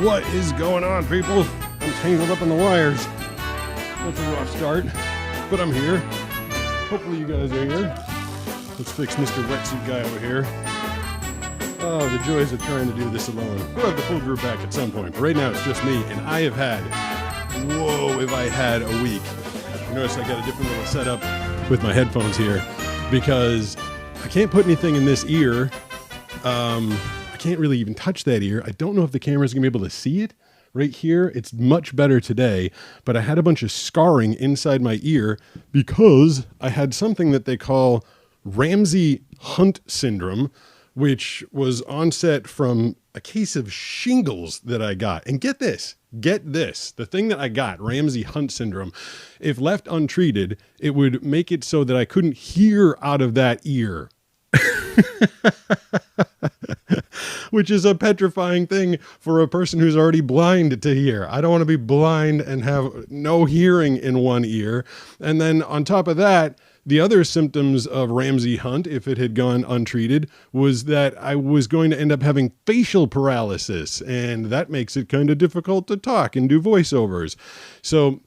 What is going on, people? I'm tangled up in the wires. That's a rough start, but I'm here. Hopefully you guys are here. Let's fix Mr. Wetsuit guy over here. Oh, the joys of trying to do this alone. We'll have the full group back at some point, but right now it's just me, and I have had, if I had a week. You notice I got a different little setup with my headphones here because I can't put anything in this ear. I can't really even touch that ear. I don't know if the camera's gonna be able to see it right here. It's much better today, but I had a bunch of scarring inside my ear because I had something that they call Ramsay Hunt Syndrome, which was onset from a case of shingles that I got. And get this, the thing that I got, Ramsay Hunt Syndrome, if left untreated, it would make it so that I couldn't hear out of that ear. Which is a petrifying thing for a person who's already blind to hear. I don't want to be blind and have no hearing in one ear. And then on top of that, the other symptoms of Ramsay Hunt, if it had gone untreated, was that I was going to end up having facial paralysis, and that makes it kind of difficult to talk and do voiceovers. So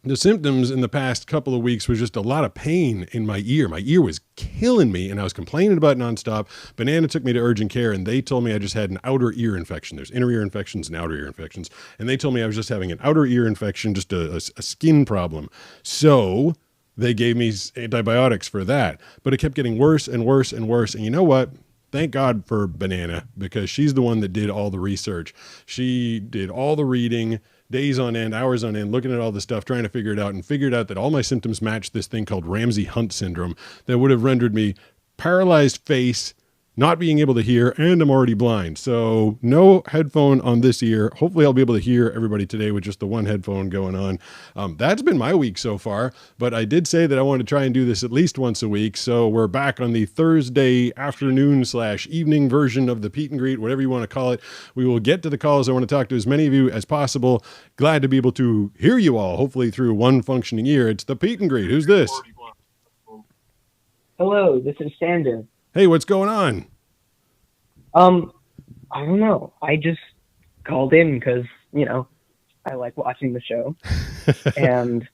the symptoms in the past couple of weeks was just a lot of pain in my ear. My ear was killing me, and I was complaining about it nonstop. Banana took me to urgent care, and they told me I just had an outer ear infection. There's inner ear infections and outer ear infections. And they told me I was just having an outer ear infection, just a skin problem. So they gave me antibiotics for that. But it kept getting worse and worse and worse. And you know what? Thank God for Banana, because she's the one that did all the research. She did all the reading, days on end, hours on end, looking at all the stuff, trying to figure it out, and figured out that all my symptoms matched this thing called Ramsay Hunt Syndrome that would have rendered me paralyzed face, not being able to hear, and I'm already blind. So no headphone on this ear. Hopefully I'll be able to hear everybody today with just the one headphone going on. That's been my week so far, but I did say that I want to try and do this at least once a week. So we're back on the Thursday afternoon / evening version of the Pete and Greet, whatever you want to call it. We will get to the calls. I want to talk to as many of you as possible. Glad to be able to hear you all, hopefully through one functioning ear. It's the Pete and Greet. Who's this? Hello, this is Sander. Hey, what's going on? I don't know. I just called in because, I like watching the show. And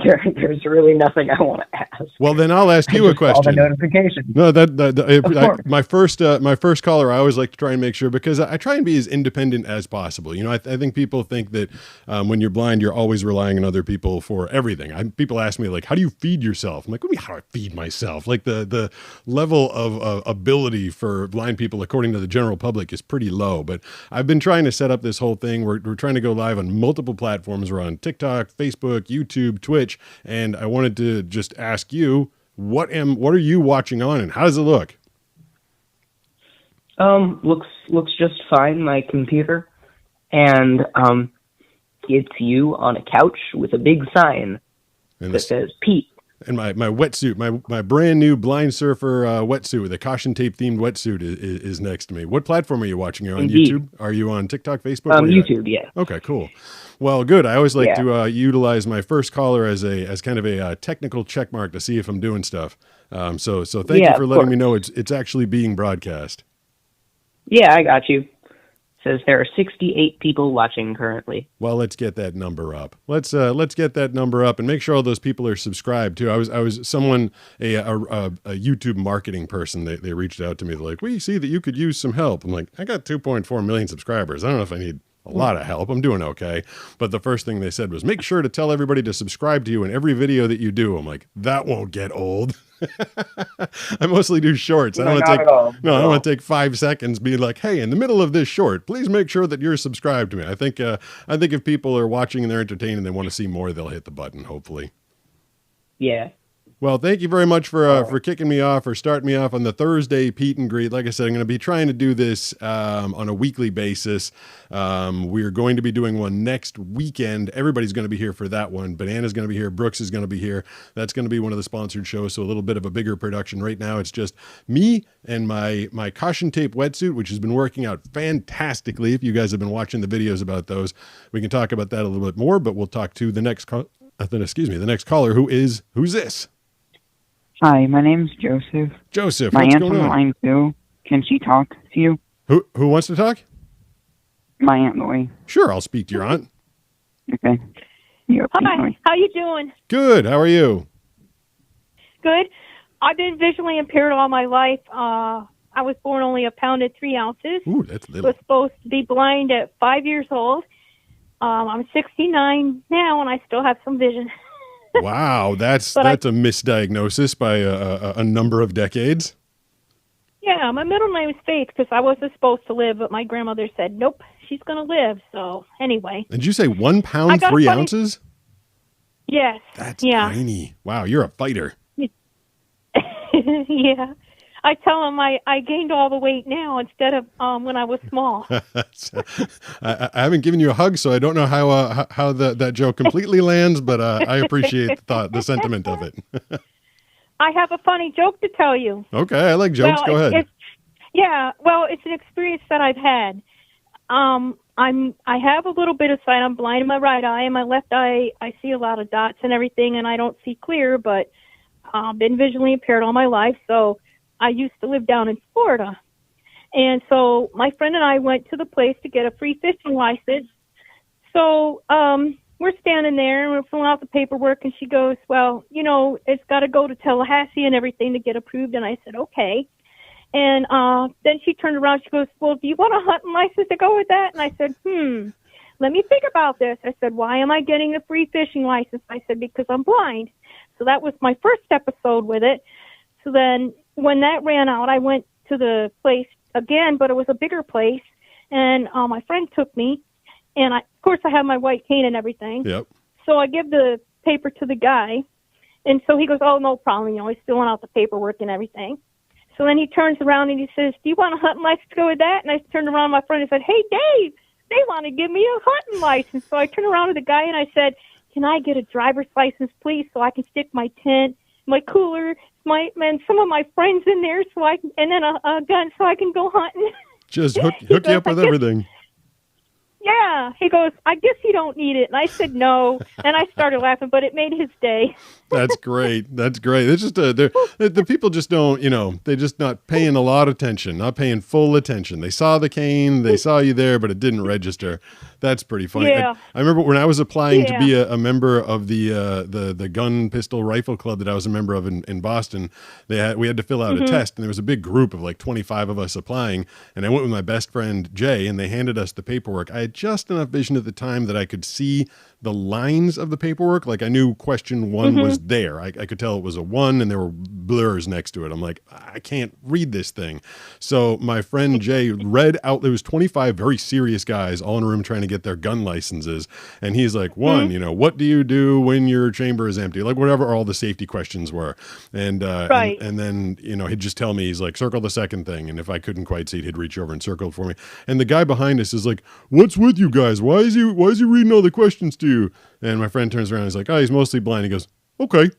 there's really nothing I want to ask. Well, then I'll ask you a question. All the notifications. No, my first caller, I always like to try and make sure, because I try and be as independent as possible. I think people think that when you're blind, you're always relying on other people for everything. People ask me, like, how do you feed yourself? I'm like, what do you mean, how do I feed myself? Like the level of ability for blind people, according to the general public, is pretty low. But I've been trying to set up this whole thing. We're trying to go live on multiple platforms. We're on TikTok, Facebook, YouTube, Twitch, and I wanted to just ask you, what are you watching on, and how does it look? Looks just fine, my computer, and it's you on a couch with a big sign that says Pete. And my wetsuit, my brand new blind surfer wetsuit with a caution tape themed wetsuit is next to me. What platform are you watching? Are you on YouTube? Are you on TikTok, Facebook? YouTube, yeah. Okay, cool. Well, good. I always like to utilize my first caller as kind of a technical check mark to see if I'm doing stuff. So thank you for letting me know it's actually being broadcast. Yeah, I got you. Says there are 68 people watching currently. Well, let's get that number up. Let's get that number up and make sure all those people are subscribed too. I was someone, a YouTube marketing person. They reached out to me. They're like, we see that you could use some help. I'm like, I got 2.4 million subscribers. I don't know if I need a lot of help. I'm doing okay. But the first thing they said was, make sure to tell everybody to subscribe to you in every video that you do. I'm like, that won't get old. I mostly do shorts. I don't want to take 5 seconds being like, hey, in the middle of this short, please make sure that you're subscribed to me. I think if people are watching and they're entertained and they want to see more, they'll hit the button, hopefully. Yeah. Well, thank you very much for kicking me off, or starting me off on the Thursday Pete and Greet. Like I said, I'm going to be trying to do this on a weekly basis. We're going to be doing one next weekend. Everybody's going to be here for that one. Banana's going to be here. Brooks is going to be here. That's going to be one of the sponsored shows, so a little bit of a bigger production. Right now, it's just me and my caution tape wetsuit, which has been working out fantastically. If you guys have been watching the videos about those, we can talk about that a little bit more, but we'll talk to the next caller, who's this? Hi, my name's Joseph. Joseph, my what's aunt's going on the on? line too. Can she talk to you? Who wants to talk? my Aunt Lori. Sure, I'll speak to your aunt. Okay. You're Hi, how you doing? Good. How are you? Good. I've been visually impaired all my life. I was born only 1 pound and 3 ounces. Ooh, that's little. Was supposed to be blind at 5 years old. I'm 69 now, and I still have some vision. Wow, that's a misdiagnosis by a number of decades. Yeah, my middle name is Faith because I wasn't supposed to live, but my grandmother said, nope, she's going to live. So anyway. Did you say 1 pound, 3 ounces? Yes. That's tiny. Wow, you're a fighter. Yeah. I tell them I gained all the weight now instead of when I was small. I haven't given you a hug, so I don't know how that joke completely lands, but I appreciate the sentiment of it. I have a funny joke to tell you. Okay, I like jokes. Go ahead. It's an experience that I've had. I have a little bit of sight. I'm blind in my right eye. In my left eye, I see a lot of dots and everything, and I don't see clear, but I've been visually impaired all my life, so I used to live down in Florida. And so my friend and I went to the place to get a free fishing license. So we're standing there, and we're filling out the paperwork, and she goes, well, it's got to go to Tallahassee and everything to get approved. And I said, okay. And then she turned around. She goes, well, do you want a hunting license to go with that? And I said, let me think about this. I said, why am I getting a free fishing license? I said, because I'm blind. So that was my first episode with it. So then when that ran out, I went to the place again, but it was a bigger place. And my friend took me. And, of course, I have my white cane and everything. Yep. So I give the paper to the guy. And so he goes, oh, no problem. He's filling out the paperwork and everything. So then he turns around and he says, do you want a hunting license to go with that? And I turned around to my friend and said, hey, Dave, they want to give me a hunting license. So I turned around to the guy and I said, can I get a driver's license, please, so I can stick my tent, my cooler, and some of my friends in there, and then a gun so I can go hunting. Just hook you up with everything. Yeah. He goes, I guess you don't need it. And I said no. And I started laughing, but it made his day. That's great. That's great. It's just the people just don't, they're just not paying a lot of attention, not paying full attention. They saw the cane, they saw you there, but it didn't register. That's pretty funny. Yeah. I remember when I was applying to be a member of the gun pistol rifle club that I was a member of in Boston. We had to fill out a test, and there was a big group of like 25 of us applying. And I went with my best friend Jay, and they handed us the paperwork. I had just enough vision at the time that I could see the lines of the paperwork. Like I knew question 1 was there. I could tell it was a 1 and there were blurs next to it. I'm like, I can't read this thing. So my friend Jay read out, there was 25 very serious guys all in a room trying to get their gun licenses. And he's like, 1, what do you do when your chamber is empty? Like whatever all the safety questions were. And, right. and then, he'd just tell me, he's like, circle the second thing. And if I couldn't quite see it, he'd reach over and circle it for me. And the guy behind us is like, what's with you guys? Why is he reading all the questions to you? And my friend turns around and he's like, oh, he's mostly blind. He goes, okay.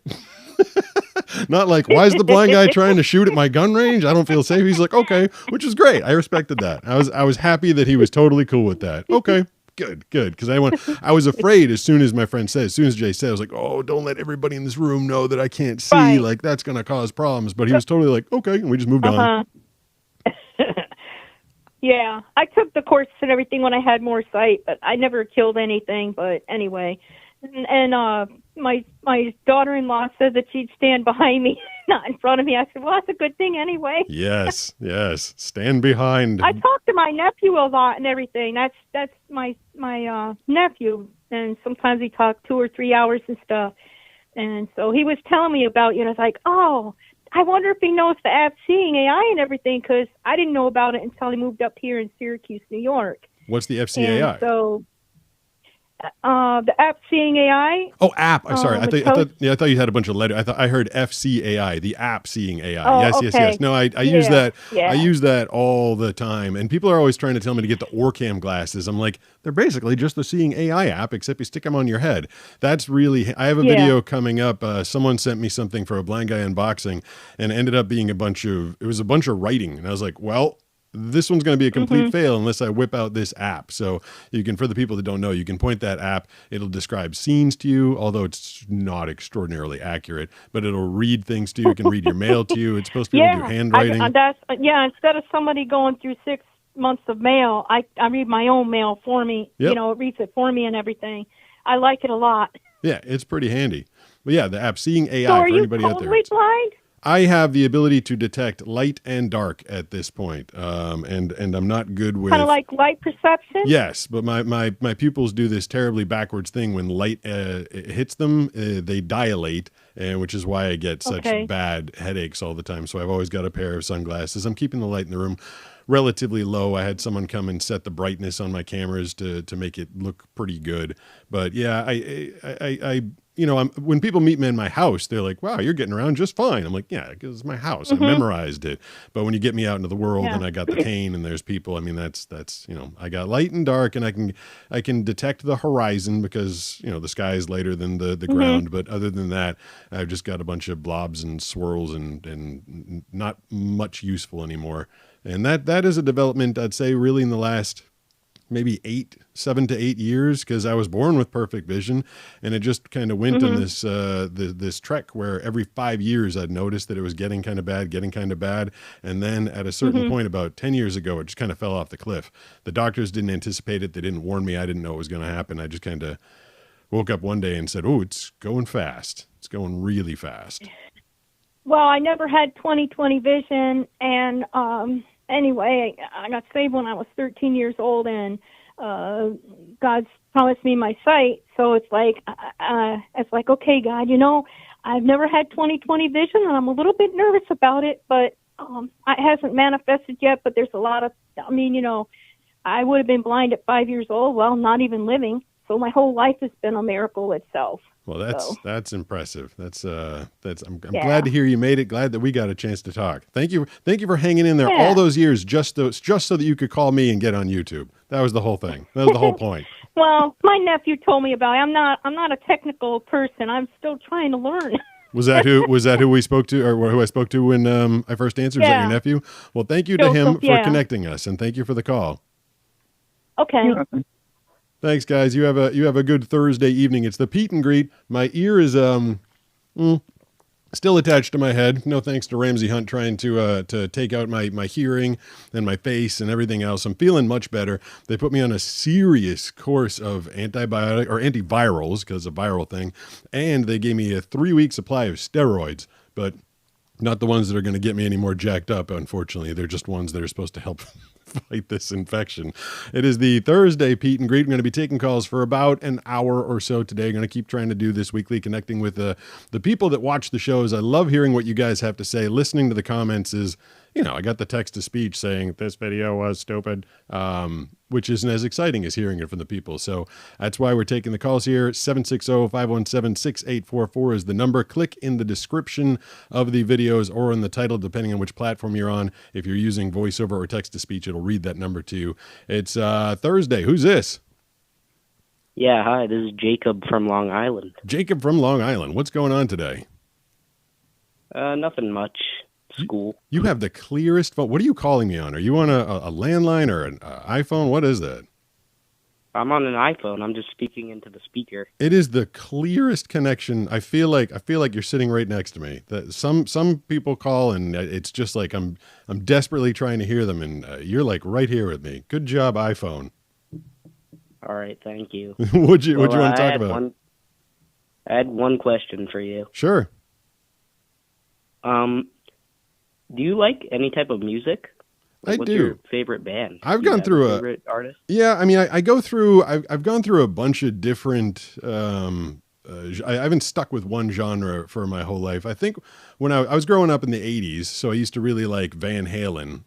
Not like, why is the blind guy trying to shoot at my gun range? I don't feel safe. He's like, okay, which is great. I respected that. I was happy that he was totally cool with that. Okay, good. Because I was afraid as soon as Jay said, I was like, oh, don't let everybody in this room know that I can't see. Right. Like that's going to cause problems. But he was totally like, okay. And we just moved on. Yeah, I took the courses and everything when I had more sight, but I never killed anything. But anyway, and my daughter-in-law said that she'd stand behind me, not in front of me. I said, well, that's a good thing anyway. Yes, stand behind. I talk to my nephew a lot and everything. That's my nephew, and sometimes we talk 2 or 3 hours and stuff. And so he was telling me about you, and I was like, oh, I wonder if he knows the app Seeing AI and everything, because I didn't know about it until he moved up here in Syracuse, New York. What's the FCAI? And so the app Seeing AI. Oh, app. I'm sorry. I thought you had a bunch of letters. I heard FCAI, the app Seeing AI. Oh, yes. okay. No, I use that. Yeah. I use that all the time. And people are always trying to tell me to get the Orcam glasses. I'm like, they're basically just the Seeing AI app, except you stick them on your head. That's really, I have a video coming up. Someone sent me something for a blind guy unboxing, and it ended up being a bunch of writing. And I was like, well, this one's going to be a complete fail unless I whip out this app. So you can, for the people that don't know, you can point that app. It'll describe scenes to you, although it's not extraordinarily accurate, but it'll read things to you. It can read your mail to you. It's supposed to be able to do handwriting. Instead of somebody going through 6 months of mail. I read my own mail for me. Yep. You know, it reads it for me and everything. I like it a lot. Yeah, it's pretty handy. But yeah, the app Seeing AI So are for you anybody out there. totally blind? I have the ability to detect light and dark at this point, and I'm not good with Kind of like light perception? Yes, but my pupils do this terribly backwards thing when light hits them, they dilate, and which is why I get such bad headaches all the time. So I've always got a pair of sunglasses. I'm keeping the light in the room relatively low. I had someone come and set the brightness on my cameras to make it look pretty good. But yeah, I you know, when people meet me in my house, they're like, wow, you're getting around just fine. I'm like, yeah, because it's my house. I memorized it. But when you get me out into the world and I got the cane and there's people, I mean, that's, you know, I got light and dark, and I can detect the horizon because, you know, the sky is lighter than the ground. But other than that, I've just got a bunch of blobs and swirls and not much useful anymore. And that is a development, I'd say, really in the last maybe 7 to 8 years, because I was born with perfect vision, and it just kind of went on this this trek where every 5 years I'd noticed that it was getting kind of bad, and then at a certain point about 10 years ago, it just kind of fell off the cliff. The doctors didn't anticipate it. They didn't warn me. I didn't know it was going to happen. I just kind of woke up one day and said, oh, it's going fast. It's going really fast. Well, I never had 20/20 vision, and anyway, I got saved when I was 13 years old, and God's promised me my sight. So it's like, okay, God, you know, I've never had 20/20 vision, and I'm a little bit nervous about it, but it hasn't manifested yet. But there's a lot of, I mean, you know, I would have been blind at 5 years old. Well, not even living. So my whole life has been a miracle itself. Well, that's impressive. I'm glad to hear you made it. Glad that we got a chance to talk. Thank you for hanging in there all those years just so that you could call me and get on YouTube. That was the whole thing. That was the whole point. Well, my nephew told me about it. I'm not a technical person. I'm still trying to learn. Was that who we spoke to, or who I spoke to when I first answered? Was that your nephew? Well, thank you to him for connecting us, and thank you for the call. Okay. Thanks, guys. You have a good Thursday evening. It's the Pete and Greet. My ear is still attached to my head. No thanks to Ramsay Hunt trying to take out my hearing and my face and everything else. I'm feeling much better. They put me on a serious course of antivirals, because it's a viral thing, and they gave me a 3-week supply of steroids, but not the ones that are going to get me any more jacked up, unfortunately. They're just ones that are supposed to help fight this infection. It is the Thursday Pete and Greet. I'm going to be taking calls for about an hour or so today. I'm going to keep trying to do this weekly, connecting with the people that watch the shows. I love hearing what you guys have to say. Listening to the comments is, you know, I got the text to speech saying this video was stupid, which isn't as exciting as hearing it from the people. So that's why we're taking the calls here. 760-517-6844 is the number. Click in the description of the videos or in the title, depending on which platform you're on. If you're using voiceover or text to speech, it'll read that number to you. It's Thursday. Who's this? Yeah, hi, this is Jacob from Long Island. Jacob from Long Island. What's going on today? Nothing much. School. You have the clearest phone. What are you calling me on? Are you on a landline or an iPhone? What is that? I'm on an iPhone. I'm just speaking into the speaker. It is the clearest connection. I feel like you're sitting right next to me. Some people call and it's just like I'm desperately trying to hear them, and you're like right here with me. Good job, iPhone. All right, thank you. What'd you want to talk about? I had one question for you. Sure. Do you like any type of music? What's do. Your favorite band? I've gone through a favorite artist. Yeah, I mean, I've gone through a bunch of different. I haven't stuck with one genre for my whole life. I think when I was growing up in the 80s, so I used to really like Van Halen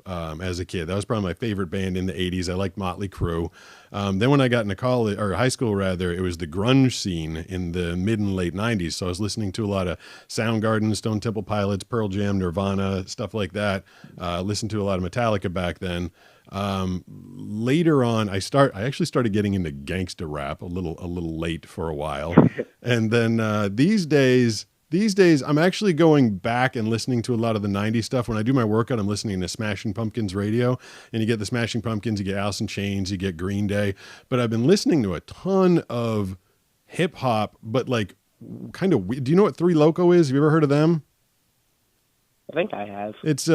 as a kid. That was probably my favorite band in the 80s. I liked Motley Crue. Then when I got into college, or high school rather, it was the grunge scene in the mid and late 90s. So I was listening to a lot of Soundgarden, Stone Temple Pilots, Pearl Jam, Nirvana, stuff like that. Listened to a lot of Metallica back then. Later on, I actually started getting into gangsta rap a little late for a while. And then these days I'm actually going back and listening to a lot of the 90s stuff. When I do my workout, I'm listening to Smashing Pumpkins radio, and you get the Smashing Pumpkins, you get Alice in Chains, you get Green Day. But I've been listening to a ton of hip hop, but like kind of, do you know what Three Loco is? Have you ever heard of them? I think I have. It's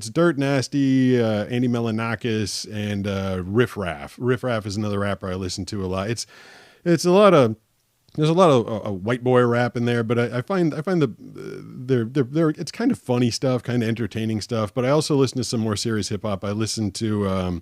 Dirt Nasty, Andy Melanakis, and Riff Raff. Riff Raff is another rapper I listen to a lot. It's a lot of there's a lot of white boy rap in there, but I find they're it's kind of funny stuff, kind of entertaining stuff. But I also listen to some more serious hip hop. I listen to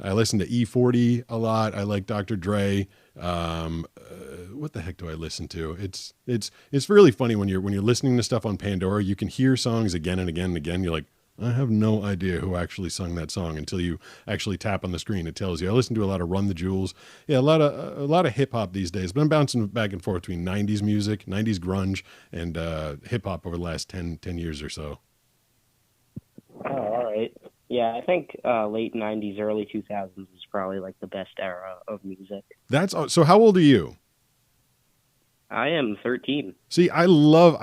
E40 a lot. I like Dr. Dre. What the heck do I listen to? It's really funny when you're listening to stuff on Pandora. You can hear songs again and again and again. You're like, I have no idea who actually sung that song until you actually tap on the screen. It tells you. I listen to a lot of Run the Jewels. Yeah, a lot of hip hop these days. But I'm bouncing back and forth between 90s music, 90s grunge, and hip hop over the last 10 years or so. Oh, all right. Yeah, I think late 90s, early 2000s is probably like the best era of music. So how old are you? I am 13. See, I love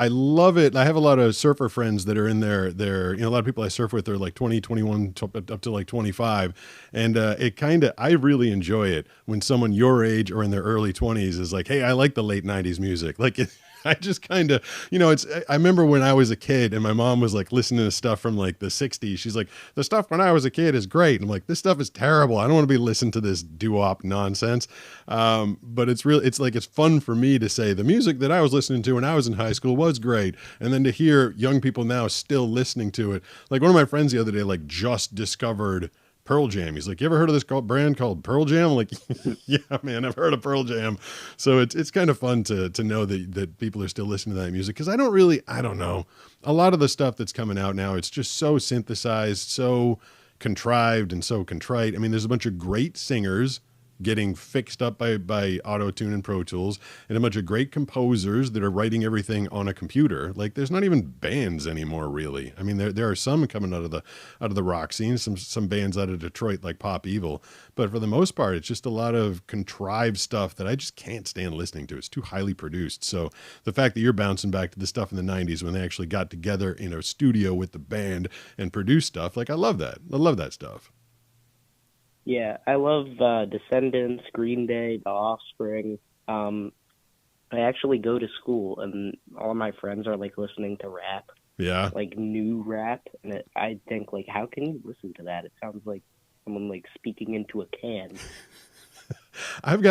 it. I have a lot of surfer friends that are in there. A lot of people I surf with are like 20, 21, up to like 25. And I really enjoy it when someone your age or in their early 20s is like, hey, I like the late 90s music. Like, I just kind of, I remember when I was a kid and my mom was like listening to stuff from like the 60s. She's like, the stuff when I was a kid is great. And I'm like, this stuff is terrible. I don't want to be listening to this doo-wop nonsense. But it's fun for me to say the music that I was listening to when I was in high school was great. And then to hear young people now still listening to it. Like one of my friends the other day, like just discovered Pearl Jam. He's like, you ever heard of this brand called Pearl Jam? I'm like, yeah, man, I've heard of Pearl Jam. So it's kind of fun to know that people are still listening to that music. Cause I don't know. A lot of the stuff that's coming out now, it's just so synthesized, so contrived and so contrite. I mean, there's a bunch of great singers getting fixed up by Auto-Tune and Pro Tools, and a bunch of great composers that are writing everything on a computer. Like there's not even bands anymore, really. I mean, there are some coming out of the rock scene, some bands out of Detroit like Pop Evil, but for the most part, it's just a lot of contrived stuff that I just can't stand listening to. It's too highly produced. So the fact that you're bouncing back to the stuff in the 90s when they actually got together in a studio with the band and produced stuff, like I love that. I love that stuff. Yeah, I love Descendants, Green Day, The Offspring. I actually go to school, and all of my friends are like listening to rap. Yeah, like new rap, and I think like, how can you listen to that? It sounds like someone like speaking into a can. I've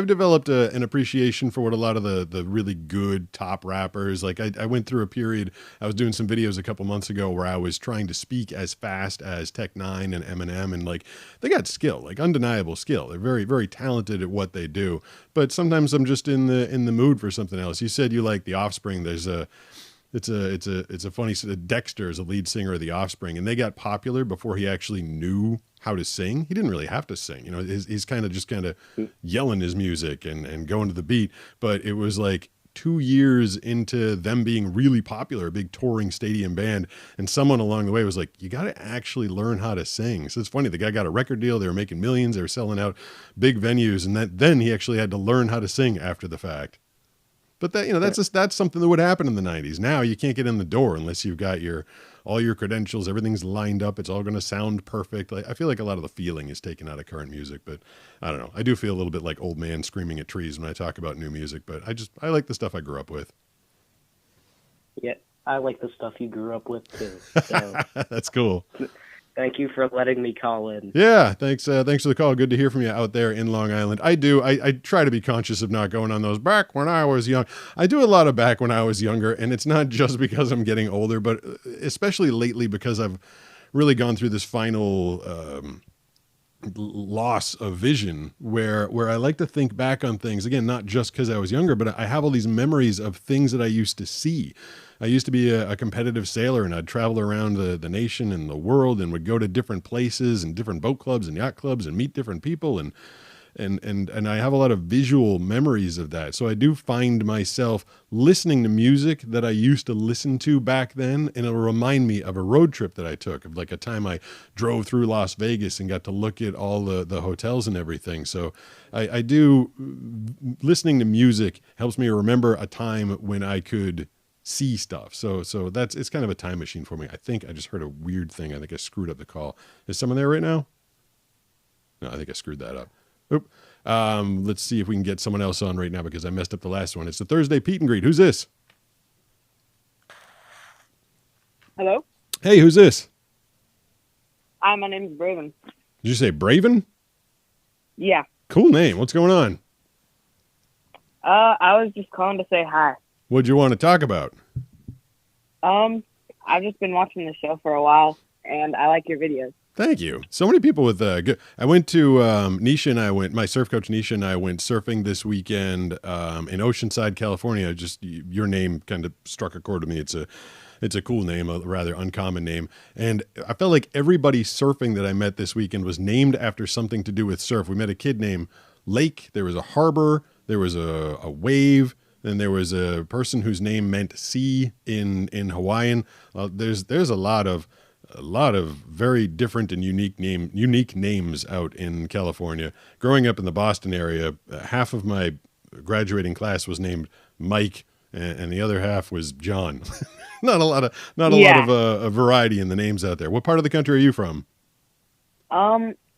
developed an appreciation for what a lot of the really good top rappers, like I went through a period, I was doing some videos a couple months ago where I was trying to speak as fast as Tech9 and Eminem, and like they got skill, like undeniable skill. They're very, very talented at what they do, but sometimes I'm just in the mood for something else. You said you like The Offspring. It's a funny, Dexter is a lead singer of The Offspring, and they got popular before he actually knew how to sing. He didn't really have to sing, he's kind of yelling his music and going to the beat. But it was like 2 years into them being really popular, a big touring stadium band, and someone along the way was like, you got to actually learn how to sing. So it's funny, the guy got a record deal, they were making millions, they were selling out big venues, and then he actually had to learn how to sing after the fact. But that's something that would happen in the 90s. Now you can't get in the door unless you've got all your credentials, everything's lined up, it's all going to sound perfect. I feel like a lot of the feeling is taken out of current music, but I don't know. I do feel a little bit like old man screaming at trees when I talk about new music, but I like the stuff I grew up with. Yeah, I like the stuff you grew up with too. So. That's cool. Thank you for letting me call in. Yeah, thanks for the call. Good to hear from you out there in Long Island. I try to be conscious of not going on those back when I was young. I do a lot of back when I was younger, and it's not just because I'm getting older, but especially lately because I've really gone through this final loss of vision where I like to think back on things, again, not just because I was younger, but I have all these memories of things that I used to see. I used to be a competitive sailor, and I'd travel around the nation and the world and would go to different places and different boat clubs and yacht clubs and meet different people. And I have a lot of visual memories of that. So I do find myself listening to music that I used to listen to back then, and it'll remind me of a road trip that I took, of like a time I drove through Las Vegas and got to look at all the hotels and everything. So I do, listening to music helps me remember a time when I could see stuff. So it's kind of a time machine for me. I think I just heard a weird thing. I think I screwed up the call. Is someone there right now? No, I think I screwed that up. Oop. Let's see if we can get someone else on right now because I messed up the last one. It's the Thursday Pete and Greet. Who's this? Hello? Hey, who's this? Hi, my name is Braven. Did you say Braven? Yeah. Cool name. What's going on? I was just calling to say hi. What'd you want to talk about? I've just been watching the show for a while, and I like your videos. Thank you. So many people with good. I went to Nisha and I went. My surf coach Nisha and I went surfing this weekend in Oceanside, California. Just your name kind of struck a chord to me. It's a cool name, a rather uncommon name, and I felt like everybody surfing that I met this weekend was named after something to do with surf. We met a kid named Lake. There was a harbor. There was a wave. Then there was a person whose name meant sea in Hawaiian. There's a lot of very different and unique names out in California. Growing up in the Boston area, half of my graduating class was named Mike, and the other half was John. Not a lot of variety in the names out there. What part of the country are you from?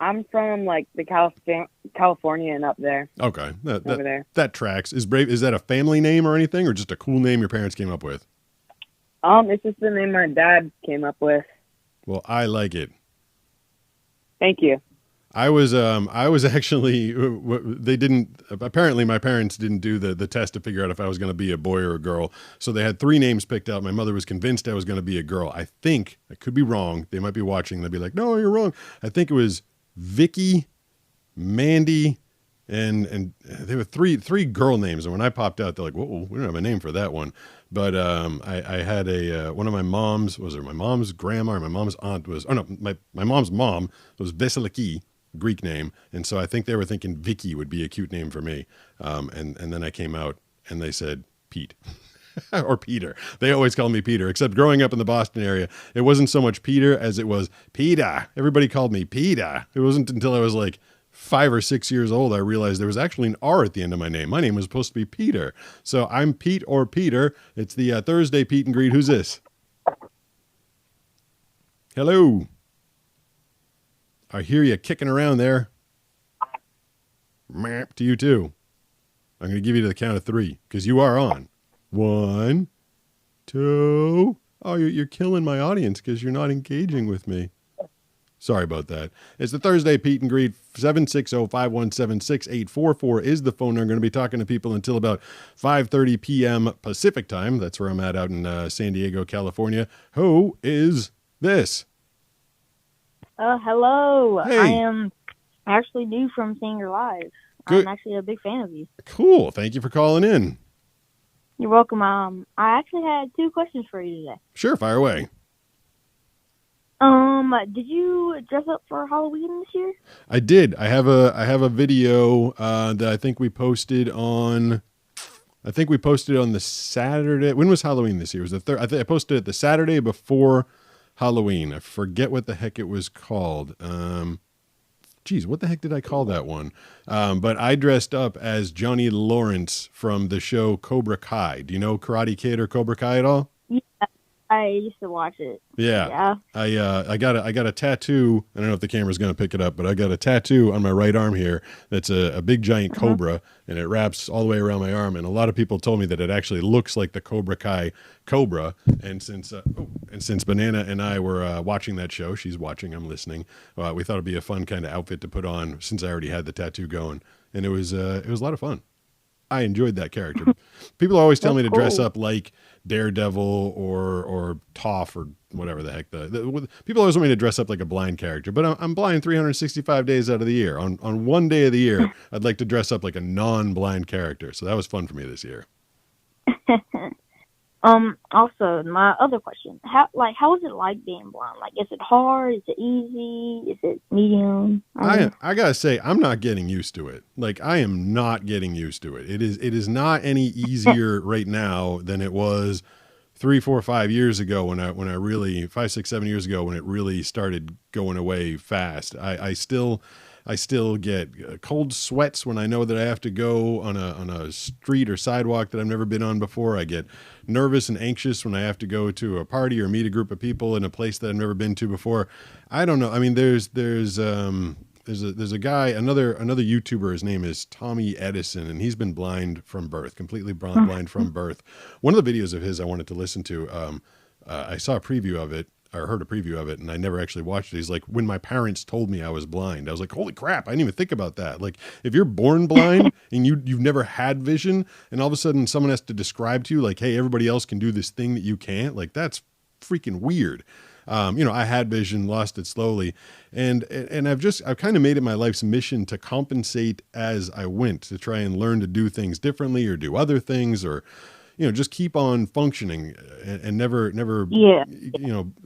I'm from like the California and up there. Okay, over there. That tracks. Is that a family name or anything, or just a cool name your parents came up with? It's just the name my dad came up with. Well, I like it. Thank you. I was actually, apparently my parents didn't do the test to figure out if I was going to be a boy or a girl. So they had 3 names picked out. My mother was convinced I was going to be a girl. I think, I could be wrong. They might be watching. They'll be like, no, you're wrong. I think it was Vicky, Mandy, and there were three girl names. And when I popped out, they're like, whoa, we don't have a name for that one. But I had one of my mom's, was it my mom's grandma or my mom's aunt was, oh no, my mom's mom was Veseliki, Greek name. And so I think they were thinking Vicky would be a cute name for me. And then I came out and they said Pete or Peter. They always called me Peter, except growing up in the Boston area, it wasn't so much Peter as it was Peter. Everybody called me Peter. It wasn't until I was like 5 or 6 years old I realized there was actually an R at the end of my name. My name was supposed to be Peter. So I'm Pete or Peter. It's the Thursday Pete and Greet. Who's this? Hello. I hear you kicking around there. Map to you too. I'm going to give you to the count of 3 because you are on. 1, 2. Oh, you're killing my audience because you're not engaging with me. Sorry about that. It's the Thursday Pete and Greet. 760-517-6844 is the phone number. I'm going to be talking to people until about 5:30 p.m. Pacific time. That's where I'm at out in San Diego, California. Who is this? Hello. Hey. I am actually new from seeing your live. Good. I'm actually a big fan of you. Cool. Thank you for calling in. You're welcome. I actually had 2 questions for you today. Sure, fire away. Did you dress up for Halloween this year? I did. I have a video that I think we posted on. I think we posted on the Saturday. When was Halloween this year? It was the third. I think I posted it the Saturday before Halloween. I forget what the heck it was called. Geez, what the heck did I call that one? But I dressed up as Johnny Lawrence from the show Cobra Kai. Do you know Karate Kid or Cobra Kai at all? Yeah, I used to watch it. Yeah. I got a tattoo. I don't know if the camera's going to pick it up, but I got a tattoo on my right arm here that's a big giant cobra, and it wraps all the way around my arm. And a lot of people told me that it actually looks like the Cobra Kai cobra. And since Banana and I were watching that show, she's watching, I'm listening. We thought it'd be a fun kind of outfit to put on since I already had the tattoo going, and it was a lot of fun. I enjoyed that character. People always tell me to dress up like Daredevil or Toph or whatever the heck. People always want me to dress up like a blind character, but I'm blind 365 days out of the year. On one day of the year, I'd like to dress up like a non-blind character. So that was fun for me this year. Also, my other question: how is it like being blind? Like, is it hard? Is it easy? Is it medium? I gotta say, I'm not getting used to it. Like, I am not getting used to it. It is not any easier right now than it was 3, 4, 5 years ago when I really 5, 6, 7 years ago when it really started going away fast. I still get cold sweats when I know that I have to go on a street or sidewalk that I've never been on before. I get nervous and anxious when I have to go to a party or meet a group of people in a place that I've never been to before. I don't know. I mean, there's a guy, another YouTuber. His name is Tommy Edison, and he's been blind from birth, completely blind from birth. One of the videos of his I wanted to listen to. I saw a preview of it, or heard a preview of it, and I never actually watched it. He's like, when my parents told me I was blind, I was like, holy crap, I didn't even think about that. Like, if you're born blind and you've never had vision, and all of a sudden someone has to describe to you, like, hey, everybody else can do this thing that you can't, like, that's freaking weird. I had vision, lost it slowly, and I've kind of made it my life's mission to compensate as I went, to try and learn to do things differently or do other things, or just keep on functioning and never,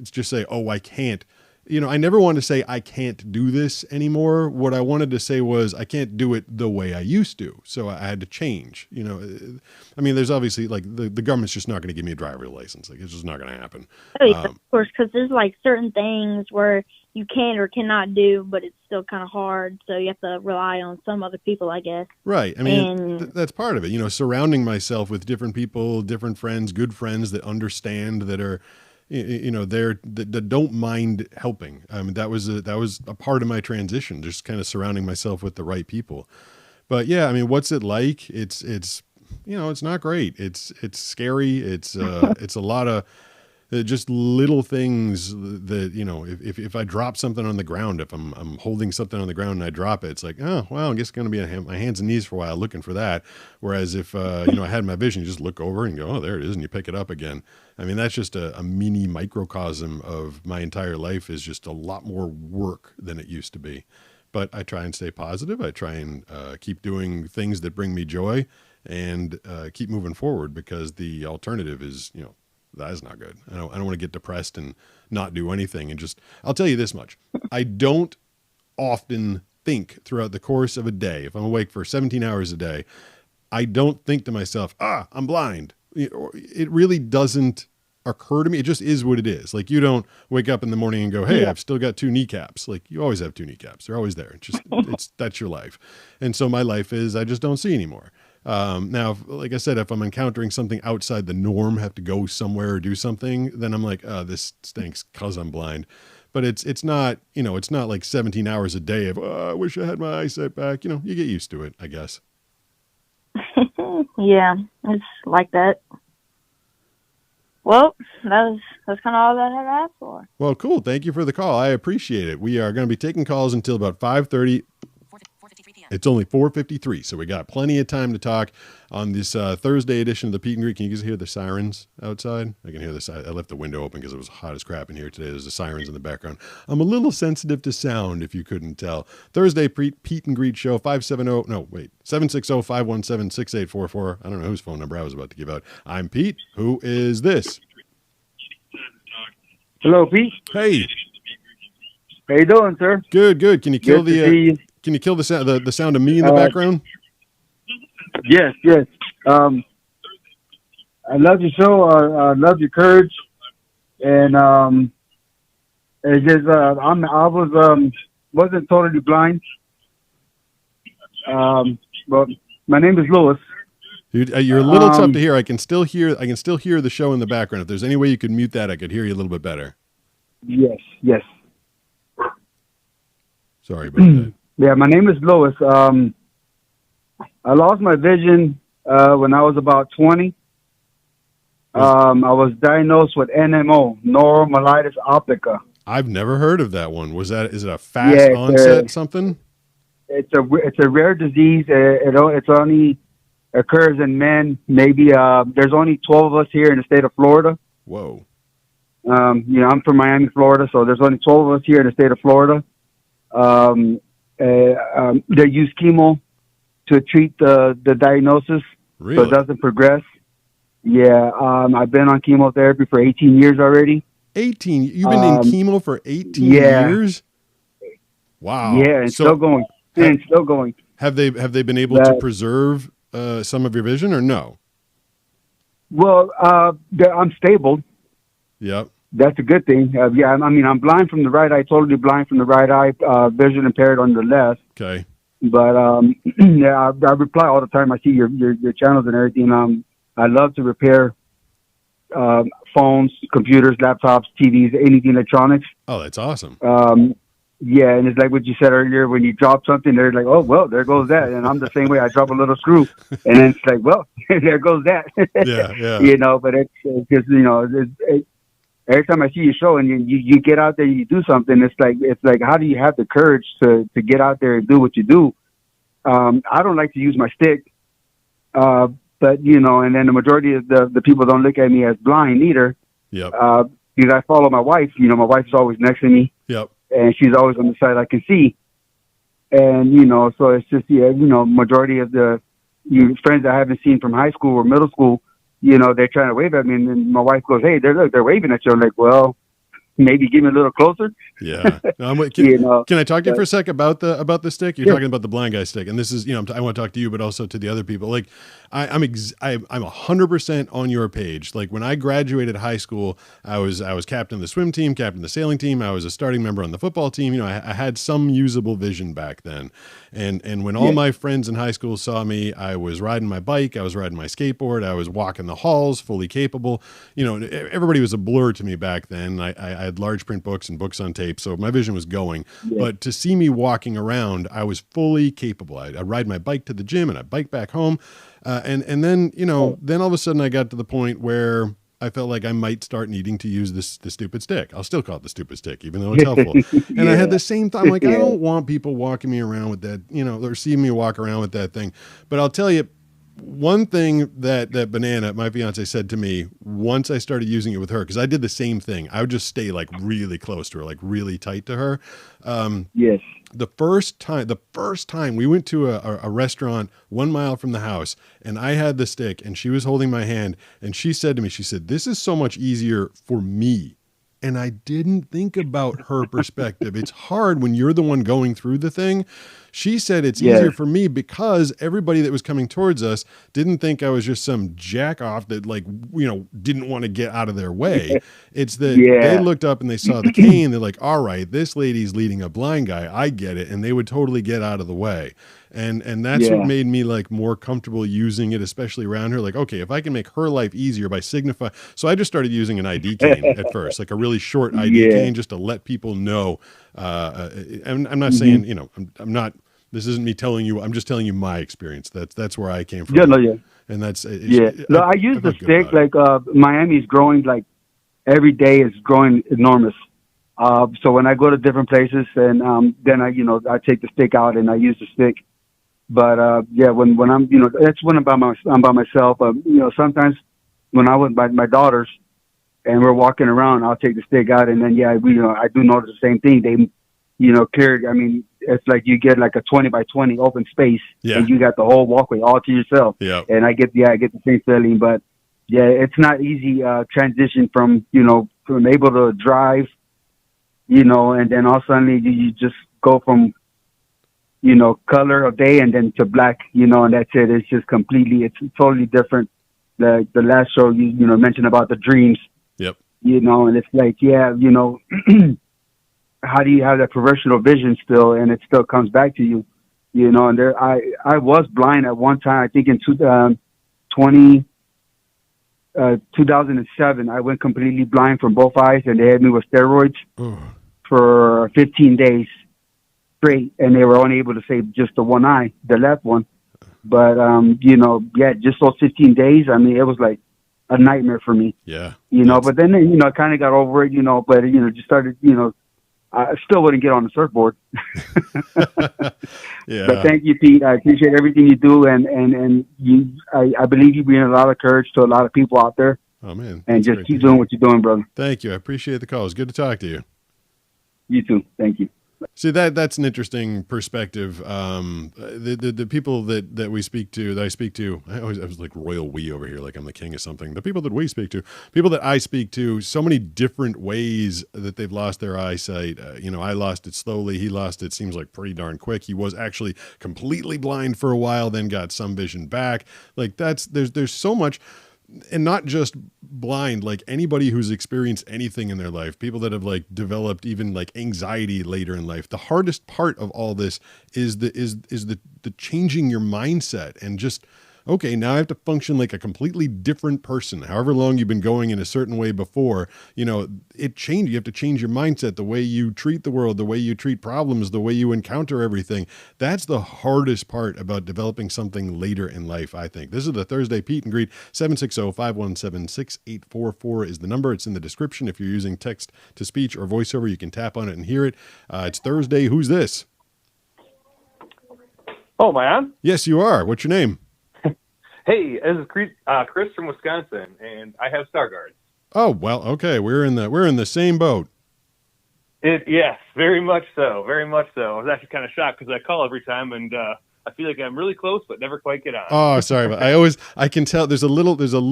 just say, oh, I can't. I never wanted to say I can't do this anymore. What I wanted to say was I can't do it the way I used to. So I had to change. I mean, there's obviously like the government's just not going to give me a driver's license. Like, it's just not going to happen. Oh, yeah, of course, because there's like certain things where you can or cannot do, but it's still kind of hard. So you have to rely on some other people, I guess. Right. I mean, that's part of it. Surrounding myself with different people, different friends, good friends that understand, that are, that don't mind helping. I mean, that was a part of my transition, just kind of surrounding myself with the right people. But yeah, I mean, what's it like? It's not great. It's scary. It's a lot of just little things that, if I drop something on the ground, if I'm holding something on the ground and I drop it, it's like, oh, well, I guess going to be on my hands and knees for a while looking for that. Whereas if, I had my vision, you just look over and go, oh, there it is. And you pick it up again. I mean, that's just a mini microcosm of my entire life, is just a lot more work than it used to be. But I try and stay positive. I try and keep doing things that bring me joy, and keep moving forward, because the alternative is, that is not good. I don't want to get depressed and not do anything. And I'll tell you this much. I don't often think throughout the course of a day, if I'm awake for 17 hours a day, I don't think to myself, I'm blind. It really doesn't occur to me. It just is what it is. Like, you don't wake up in the morning and go, hey, I've still got 2 kneecaps. Like, you always have 2 kneecaps. They're always there. That's your life. And so my life is, I just don't see anymore. Now, like I said, if I'm encountering something outside the norm, have to go somewhere or do something, then I'm like, this stinks because I'm blind. But it's not, it's not like 17 hours a day of, I wish I had my eyesight back. You get used to it, I guess. Yeah, it's like that. Well, that's kind of all that I had asked for. Well, cool. Thank you for the call. I appreciate it. We are going to be taking calls until about 5:30. It's only 4:53, so we got plenty of time to talk on this Thursday edition of the Pete and Greet. Can you guys hear the sirens outside? I can hear this. I left the window open because it was hot as crap in here today. There's the sirens in the background. I'm a little sensitive to sound, if you couldn't tell. Thursday Pete and Greet show, 760-517-6844. I don't know whose phone number I was about to give out. I'm Pete. Who is this? Hello, Pete. Hey. How you doing, sir? Good. Can you kill Can you kill the sound of me in the background? Yes. I love your show. I love your courage, and it's just wasn't totally blind. But my name is Louis. Dude, you're a little tough to hear. I can still hear the show in the background. If there's any way you could mute that, I could hear you a little bit better. Yes. Sorry about that. Yeah, my name is Louis. I lost my vision when I was about 20. I was diagnosed with NMO, neuromyelitis optica. I've never heard of that one. Is it a fast onset something? It's a rare disease. It only occurs in men. Maybe there's only 12 of us here in the state of Florida. Whoa. I'm from Miami, Florida, so there's only 12 of us here in the state of Florida. They use chemo to treat the diagnosis, really? So it doesn't progress. Yeah, I've been on chemotherapy for 18 years already. 18? You've been in chemo for 18 years? Wow. Yeah, and still going. Have they been able to preserve some of your vision, or no? Well, I'm stable. Yep. That's a good thing. I'm blind from the right eye, totally blind from the right eye, vision impaired on the left. Okay. But I reply all the time. I see your channels and everything. I love to repair phones, computers, laptops, TVs, anything electronics. Oh, that's awesome. Yeah, and it's like what you said earlier. When you drop something, they're like, "Oh, well, there goes that." And I'm the same way. I drop a little screw, and then it's like, "Well, there goes that." Yeah. But it's just every time I see your show and you get out there, you do something. It's like, how do you have the courage to get out there and do what you do? I don't like to use my stick, but and then the majority of the people don't look at me as blind either. Yep. Because I follow my wife. My wife's always next to me. Yep. And she's always on the side I can see. And so it's just majority of the friends I haven't seen from high school or middle school, they're trying to wave at me, and then my wife goes, "Hey, they're waving at you." I'm like, "Well, maybe get me a little closer." Yeah. Can I talk to you for a sec about the stick? You're talking about the blind guy stick, and this is, I want to talk to you, but also to the other people. Like, I'm 100% on your page. Like, when I graduated high school, I was captain of the swim team, captain of the sailing team. I was a starting member on the football team. I had some usable vision back then. And when all my friends in high school saw me, I was riding my bike, I was riding my skateboard, I was walking the halls, fully capable. Everybody was a blur to me back then. I had large print books and books on tape, so my vision was going. Yeah. But to see me walking around, I was fully capable. I'd ride my bike to the gym and I'd bike back home. And then, then all of a sudden I got to the point where I felt like I might start needing to use the stupid stick. I'll still call it the stupid stick, even though it's helpful. And I had the same thought. I'm like, I don't want people walking me around with that, or seeing me walk around with that thing. But I'll tell you, one thing that Banana, my fiance, said to me once I started using it with her, because I did the same thing. I would just stay like really close to her, like really tight to her. Yes. The first time we went to a restaurant 1 mile from the house, and I had the stick and she was holding my hand, and she said to me, "This is so much easier for me." And I didn't think about her perspective. It's hard when you're the one going through the thing. She said it's easier for me because everybody that was coming towards us didn't think I was just some jack off that didn't want to get out of their way. It's that they looked up and they saw the cane. They're like, all right, this lady's leading a blind guy. I get it. And they would totally get out of the way. And that's what made me like more comfortable using it, especially around her. Like, okay, if I can make her life easier by signifying. So I just started using an ID cane at first, like a really short ID cane, just to let people know. I'm not saying, I'm not, this isn't me telling you, I'm just telling you my experience. That's where I came from. And that's, no, I use the stick, like, Miami's growing, like every day is growing enormous. So when I go to different places and, then I take the stick out and I use the stick. But, when I'm, that's when I'm by myself. Sometimes when I went by my daughters and we're walking around, I'll take the stick out, and then, I do notice the same thing. They, clear. I mean, it's like you get like a 20 by 20 open space, and you got the whole walkway all to yourself. Yeah. And I get the same feeling, but it's not easy, transition from able to drive, and then all suddenly you just go from, color of day and then to black, and that's it. It's just it's totally different. The last show you mentioned about the dreams. Yep. And it's like, how do you have that professional vision still, and it still comes back to you, and I was blind at one time. I think in 2007, I went completely blind from both eyes, and they had me with steroids for 15 days straight, and they were only able to save just the one eye, the left one. But, just those 15 days, I mean, it was like a nightmare for me. Yeah. But then, I kind of got over it, but, just started, I still wouldn't get on the surfboard. But thank you, Pete. I appreciate everything you do. And I believe you bring a lot of courage to a lot of people out there. Oh, man. And just keep doing what you're doing, brother. Thank you. I appreciate the call. It's good to talk to you. You too. Thank you. See, that's an interesting perspective. The people that we speak to, that I speak to, I was like royal we over here, like I'm the king of something. The people that we speak to, people that I speak to, so many different ways that they've lost their eyesight. I lost it slowly. He lost it, seems like pretty darn quick. He was actually completely blind for a while, then got some vision back. Like there's so much. And not just blind, like anybody who's experienced anything in their life, people that have like developed even like anxiety later in life. The hardest part of all this is the changing your mindset and just okay, now I have to function like a completely different person. However long you've been going in a certain way before, it changed. You have to change your mindset, the way you treat the world, the way you treat problems, the way you encounter everything. That's the hardest part about developing something later in life, I think. This is the Thursday Pete and Greet. 760-517-6844 is the number. It's in the description. If you're using text to speech or voiceover, you can tap on it and hear it. It's Thursday. Who's this? Oh, am I on? Yes, you are. What's your name? Hey, this is Chris from Wisconsin, and I have Stargardt. Oh, well, okay. We're in the same boat. Yes, very much so. Very much so. I was actually kind of shocked because I call every time, and I feel like I'm really close, but never quite get on. Oh, sorry, but I can tell there's a little bit of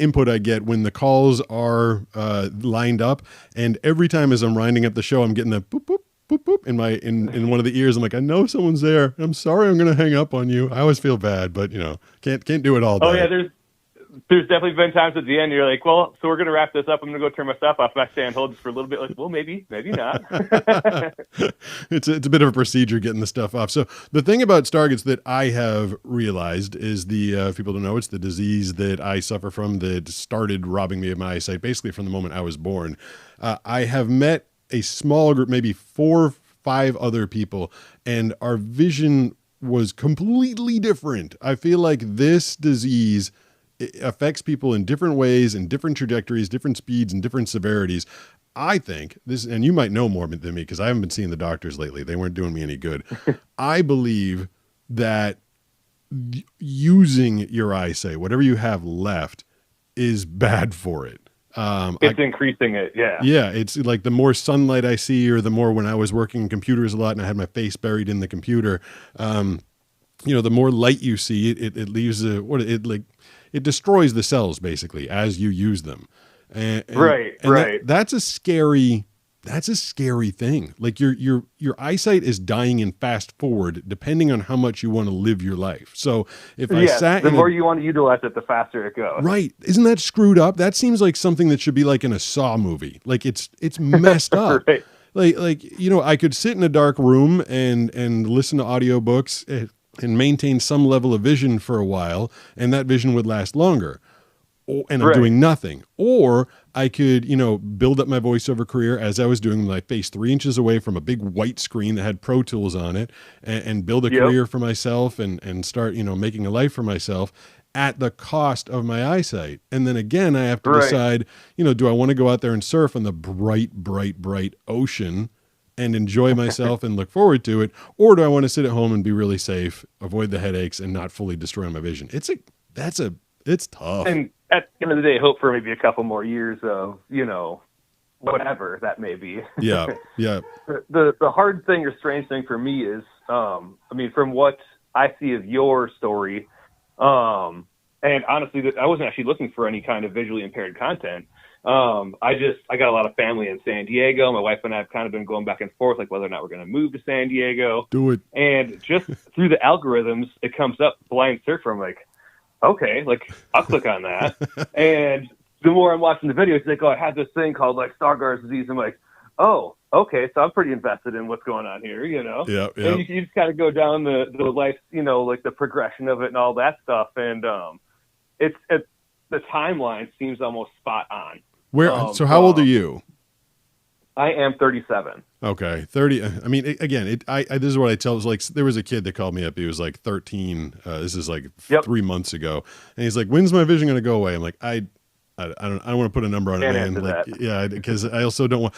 input I get when the calls are lined up, and every time as I'm winding up the show, I'm getting a boop boop boop boop in one of the ears. I'm like, I know someone's there. I'm sorry, I'm going to hang up on you. I always feel bad, but can't do it all day. Oh yeah, there's definitely been times at the end you're like, well, so we're going to wrap this up. I'm going to go turn my stuff off. And I stay on hold just for a little bit. Like, well, maybe not. It's a bit of a procedure getting the stuff off. So the thing about Stargardt's that I have realized is if people don't know, it's the disease that I suffer from that started robbing me of my eyesight basically from the moment I was born. I have met a small group, maybe 4 or 5 other people, and our vision was completely different. I feel like this disease affects people in different ways, in different trajectories, different speeds, and different severities. I think this, and you might know more than me because I haven't been seeing the doctors lately. They weren't doing me any good. I believe that using your eyesight, whatever you have left, is bad for it. It's increasing it, yeah. Yeah, it's like the more sunlight I see, or the more when I was working in computers a lot and I had my face buried in the computer, the more light you see, it leaves it destroys the cells basically as you use them. Right. That's a scary thing. Like your eyesight is dying in fast forward, depending on how much you want to live your life. So if I sat, the more you want to utilize it, the faster it goes. Right? Isn't that screwed up? That seems like something that should be like in a Saw movie. Like it's messed up. Right. Like I could sit in a dark room and listen to audiobooks and maintain some level of vision for a while, and that vision would last longer. And I'm doing nothing. Or I could, build up my voiceover career as I was doing, my face 3 inches away from a big white screen that had Pro Tools on it, and build a career for myself and start, making a life for myself at the cost of my eyesight. And then again, I have to decide, do I want to go out there and surf on the bright, bright, bright ocean and enjoy myself and look forward to it? Or do I want to sit at home and be really safe, avoid the headaches, and not fully destroy my vision? It's tough. And at the end of the day, hope for maybe a couple more years of, whatever that may be. Yeah. The hard thing or strange thing for me is, from what I see of your story, and honestly, I wasn't actually looking for any kind of visually impaired content. I got a lot of family in San Diego. My wife and I have kind of been going back and forth, like whether or not we're going to move to San Diego. Do it. And just through the algorithms, it comes up blind surfer. I'm like, okay, like I'll click on that. And the more I'm watching the videos, it's like, oh, I had this thing called like Stargardt disease. I'm like, oh, okay, so I'm pretty invested in what's going on here, Yeah. And you just kind of go down the life, like the progression of it and all that stuff. And it's the timeline seems almost spot on. So how old are you? I am 37. Okay, 30. I mean, again, this is what I tell. It was like there was a kid that called me up. He was like 13. This is like 3 months ago, and he's like, "When's my vision going to go away?" I'm like, I don't want to put a number on it, man. Like, yeah, because I also don't want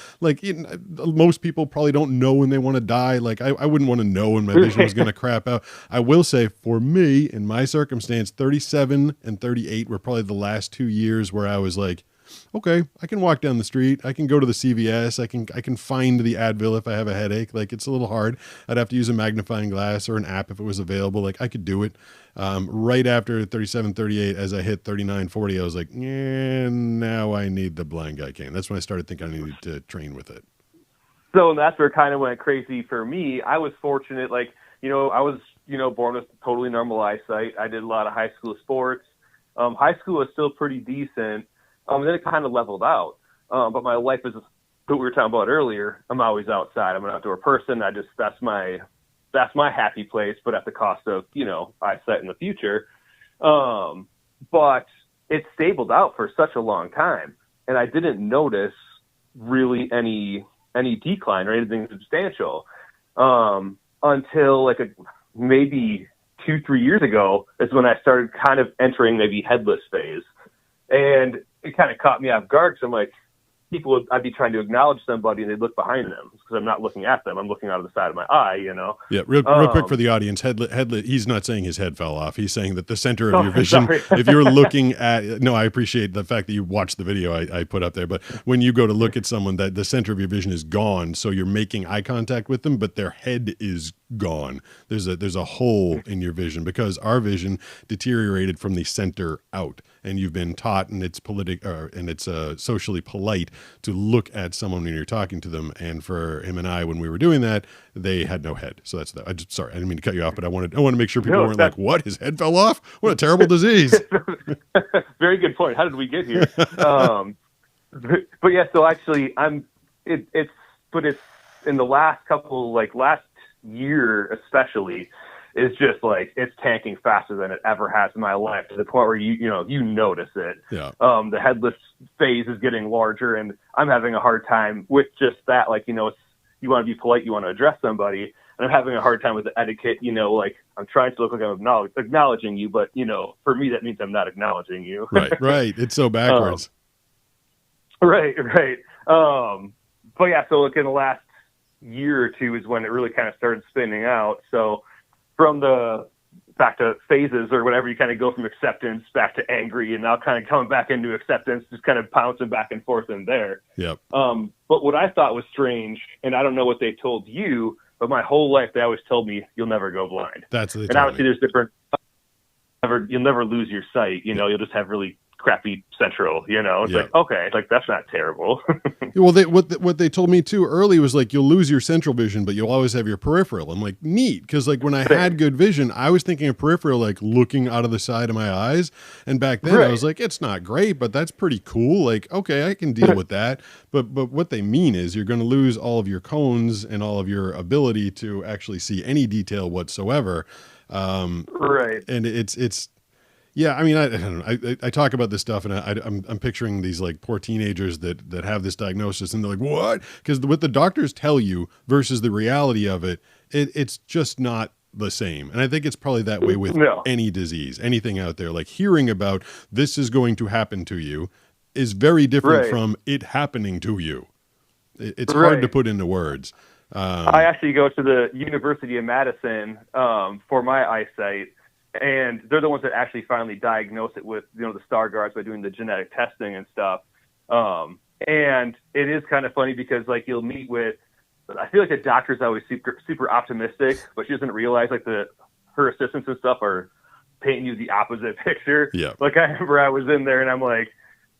most people probably don't know when they want to die. Like I wouldn't want to know when my vision was going to crap out. I will say for me, in my circumstance, 37 and 38 were probably the last 2 years where I was like, okay, I can walk down the street. I can go to the CVS. I can find the Advil if I have a headache. Like it's a little hard. I'd have to use a magnifying glass or an app if it was available. Like I could do it. Right after 37, 38, as I hit 39, 40, I was like, yeah, now I need the blind guy cane. That's when I started thinking I needed to train with it. So that's where it kind of went crazy for me. I was fortunate, I was, born with totally normal eyesight. I did a lot of high school sports. High school was still pretty decent. And then it kind of leveled out. But my life is what we were talking about earlier. I'm always outside. I'm an outdoor person. That's my that's my happy place, but at the cost of, eyesight in the future. But it stabled out for such a long time, and I didn't notice really any decline or anything substantial until like maybe 2-3 years ago is when I started kind of entering maybe headless phase, and it kind of caught me off guard. So I'm like, I'd be trying to acknowledge somebody and they'd look behind them because I'm not looking at them. I'm looking out of the side of my eye, Yeah, real quick for the audience, headlet. He's not saying his head fell off. He's saying that the center of your vision, if you're looking at, no, I appreciate the fact that you watched the video I put up there, but when you go to look at someone, that the center of your vision is gone, so you're making eye contact with them, but their head is gone. There's a hole in your vision because our vision deteriorated from the center out, and you've been taught, and it's socially polite to look at someone when you're talking to them. And for him and I, when we were doing that, they had no head. So that's sorry, I didn't mean to cut you off, but I wanted to make sure people weren't like, "What? His head fell off? What a terrible disease!" Very good point. How did we get here? But yeah, so actually, it's in the last year especially, is just like it's tanking faster than it ever has in my life, to the point where you notice it. Yeah. The headless phase is getting larger, and I'm having a hard time with just that. Like, you want to be polite, you want to address somebody, and I'm having a hard time with the etiquette. Like I'm trying to look like I'm acknowledging you, but for me that means I'm not acknowledging you. Right. It's so backwards. Right. But yeah, so like in the last year or two is when it really kind of started spinning out. So from the back to phases or whatever, you kind of go from acceptance back to angry, and now kind of coming back into acceptance, just kind of pouncing back and forth in there. Yep. But what I thought was strange, and I don't know what they told you, but my whole life they always told me you'll never go blind. That's what they and told obviously me. there's different. You'll never lose your sight. You'll just have really crappy central. It's like, okay, like that's not terrible. Well, what they told me too early was like, you'll lose your central vision, but you'll always have your peripheral. I'm like, neat, because like when I had good vision, I was thinking of peripheral, like looking out of the side of my eyes, and back then I was like, it's not great, but that's pretty cool. Like, okay, I can deal with that. But what they mean is you're going to lose all of your cones and all of your ability to actually see any detail whatsoever. Right. And it's. Yeah, I mean, I don't know. I talk about this stuff, and I'm picturing these like poor teenagers that have this diagnosis, and they're like, "What?" Because what the doctors tell you versus the reality of it's just not the same. And I think it's probably that way with any disease, anything out there. Like hearing about this is going to happen to you is very different from it happening to you. It's hard to put into words. I actually go to the University of Madison for my eyesight. And they're the ones that actually finally diagnose it with, the Stargardts by doing the genetic testing and stuff. And it is kind of funny because like you'll meet with, I feel like the doctor's always super optimistic, but she doesn't realize like her assistants and stuff are painting you the opposite picture. Yeah. Like I remember I was in there and I'm like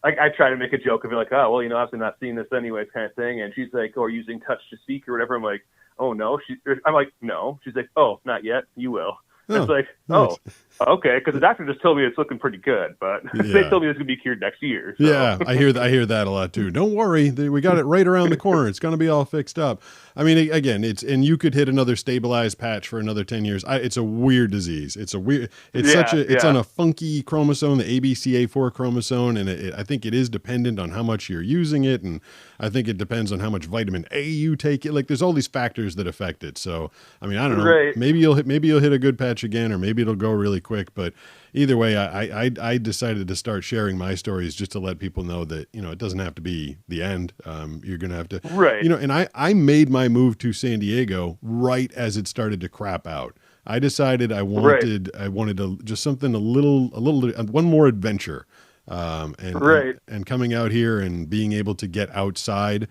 I try to make a joke of it, like, oh, well, obviously not seeing this anyways kind of thing. And she's like, oh, using touch to speak or whatever. I'm like, oh no. I'm like, no. She's like, oh, not yet. You will. It's like, oh, okay, because the doctor just told me it's looking pretty good, but they told me it's going to be cured next year. So. Yeah, I hear that a lot too. Don't worry, we got it right around the corner. It's going to be all fixed up. I mean, again, and you could hit another stabilized patch for another 10 years. It's a weird disease. It's on a funky chromosome, the ABCA4 chromosome, and I think it is dependent on how much you're using it, and I think it depends on how much vitamin A you take. Like, there's all these factors that affect it. So, I mean, I don't know. Right. Maybe you'll hit a good patch again, or maybe it'll go really quick. But either way, I decided to start sharing my stories just to let people know that it doesn't have to be the end. You're gonna have to, And I made my move to San Diego right as it started to crap out. I decided I wanted to just something a little one more adventure. And coming out here and being able to get outside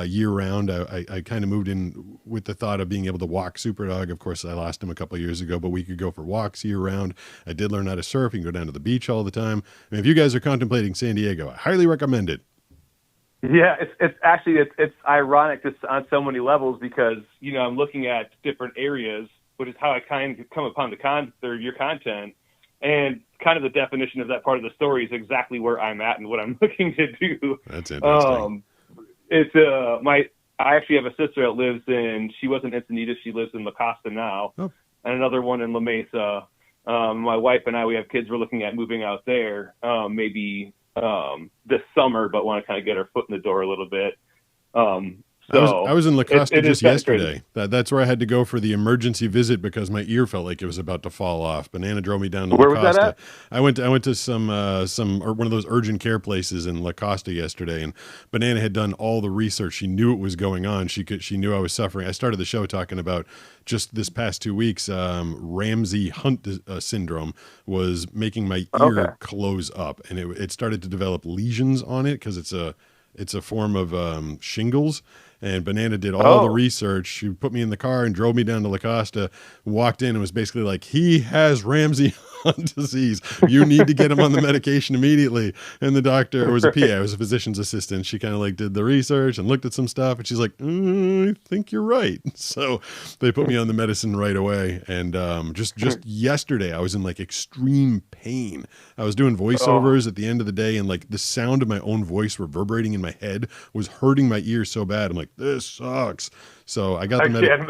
year round, I kind of moved in with the thought of being able to walk Superdog. Of course, I lost him a couple of years ago, but we could go for walks year round. I did learn how to surf. You can go down to the beach all the time. I mean, if you guys are contemplating San Diego, I highly recommend it. Yeah, it's actually ironic just on so many levels because I'm looking at different areas, which is how I kind of come upon your content. And kind of the definition of that part of the story is exactly where I'm at and what I'm looking to do. That's interesting. It's I actually have a sister that lives she was in Encinitas, she lives in La Costa now, and another one in La Mesa. My wife and I, we have kids, we're looking at moving out there maybe this summer, but want to kind of get our foot in the door a little bit. I was in La Costa just yesterday. That's where I had to go for the emergency visit because my ear felt like it was about to fall off. Banana drove me down to La Costa. Where was that at? I went to some or one of those urgent care places in La Costa yesterday, and Banana had done all the research. She knew what was going on. She knew I was suffering. I started the show talking about just this past 2 weeks. Ramsay Hunt Syndrome was making my ear close up, and it started to develop lesions on it because it's a form of shingles. And Banana did all the research. She put me in the car and drove me down to La Costa, walked in and was basically like, he has Ramsay Hunt disease. You need to get him on the medication immediately. And the doctor, it was a PA, it was a physician's assistant. She kind of like did the research and looked at some stuff. And she's like, I think you're right. So they put me on the medicine right away. And just yesterday, I was in like extreme pain. I was doing voiceovers at the end of the day, and like the sound of my own voice reverberating in my head was hurting my ears so bad. I'm like, this sucks. So I got the medication.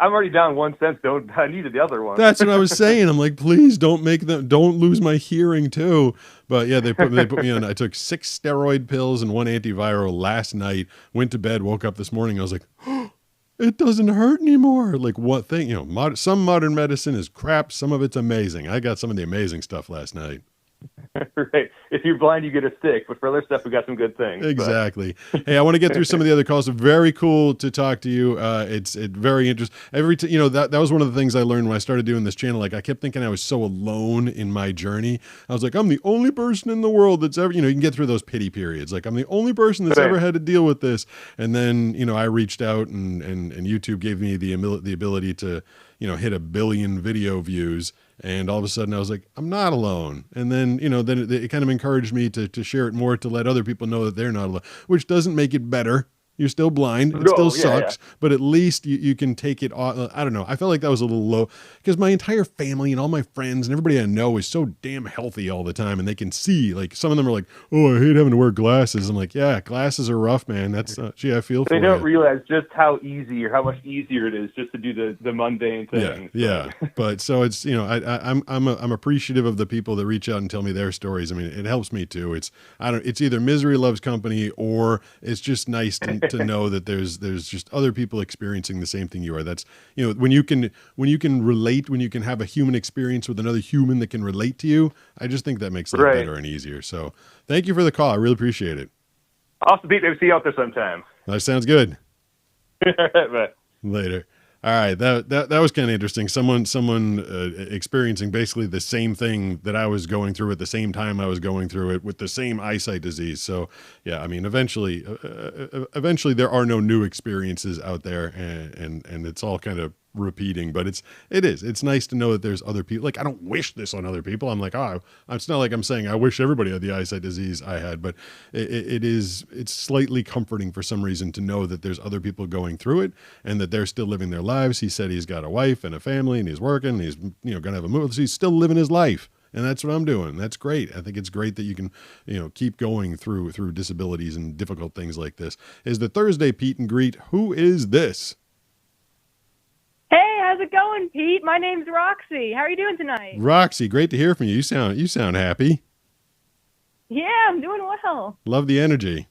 I'm already down 1 cent. I needed the other one. That's what I was saying. I'm like, please don't lose my hearing too. But yeah, they put me on. I took 6 steroid pills and 1 antiviral last night. Went to bed, woke up this morning. I was like, it doesn't hurt anymore. Like, what thing? You know, some modern medicine is crap. Some of it's amazing. I got some of the amazing stuff last night. Right. If you're blind, you get a stick. But for other stuff, we got some good things. Exactly. Hey, I want to get through some of the other calls. Very cool to talk to you. It's very interesting. That was one of the things I learned when I started doing this channel. Like, I kept thinking I was so alone in my journey. I was like, I'm the only person in the world that's ever, you can get through those pity periods. Like, I'm the only person that's ever had to deal with this. And then, I reached out and YouTube gave me the ability to, hit 1 billion video views. And all of a sudden I was like, I'm not alone. And then, then it kind of encouraged me to share it more, to let other people know that they're not alone, which doesn't make it better. You're still blind. It still sucks, but at least you can take it off. I don't know. I felt like that was a little low because my entire family and all my friends and everybody I know is so damn healthy all the time. And they can see, like, some of them are like, oh, I hate having to wear glasses. I'm like, yeah, glasses are rough, man. That's, gee, I feel for you. They don't realize just how easy or how much easier it is just to do the mundane things. Yeah. But so it's, I'm appreciative of the people that reach out and tell me their stories. I mean, it helps me too. It's either misery loves company, or it's just nice to know that there's just other people experiencing the same thing you are. That's, when you can relate, when you can have a human experience with another human that can relate to you, I just think that makes life better and easier. So thank you for the call. I really appreciate it. Awesome. Pete, maybe see you out there sometime. That sounds good. Bye. Later. All right, that was kind of interesting. Someone experiencing basically the same thing that I was going through at the same time I was going through it, with the same eyesight disease. So yeah, I mean, eventually there are no new experiences out there, and it's all kind of repeating. But it's nice to know that there's other people. Like, I don't wish this on other people. I'm like, it's not like I'm saying I wish everybody had the eyesight disease I had, but it's slightly comforting for some reason to know that there's other people going through it and that they're still living their lives. He said he's got a wife and a family and he's working and he's gonna have a move. So he's still living his life. And that's what I'm doing. That's great. I think it's great that you can, keep going through disabilities and difficult things like this. Is the Thursday Pete and Greet. Who is this? Hey, how's it going, Pete? My name's Roxy. How are you doing tonight? Roxy, great to hear from you. You sound happy. Yeah, I'm doing well. Love the energy.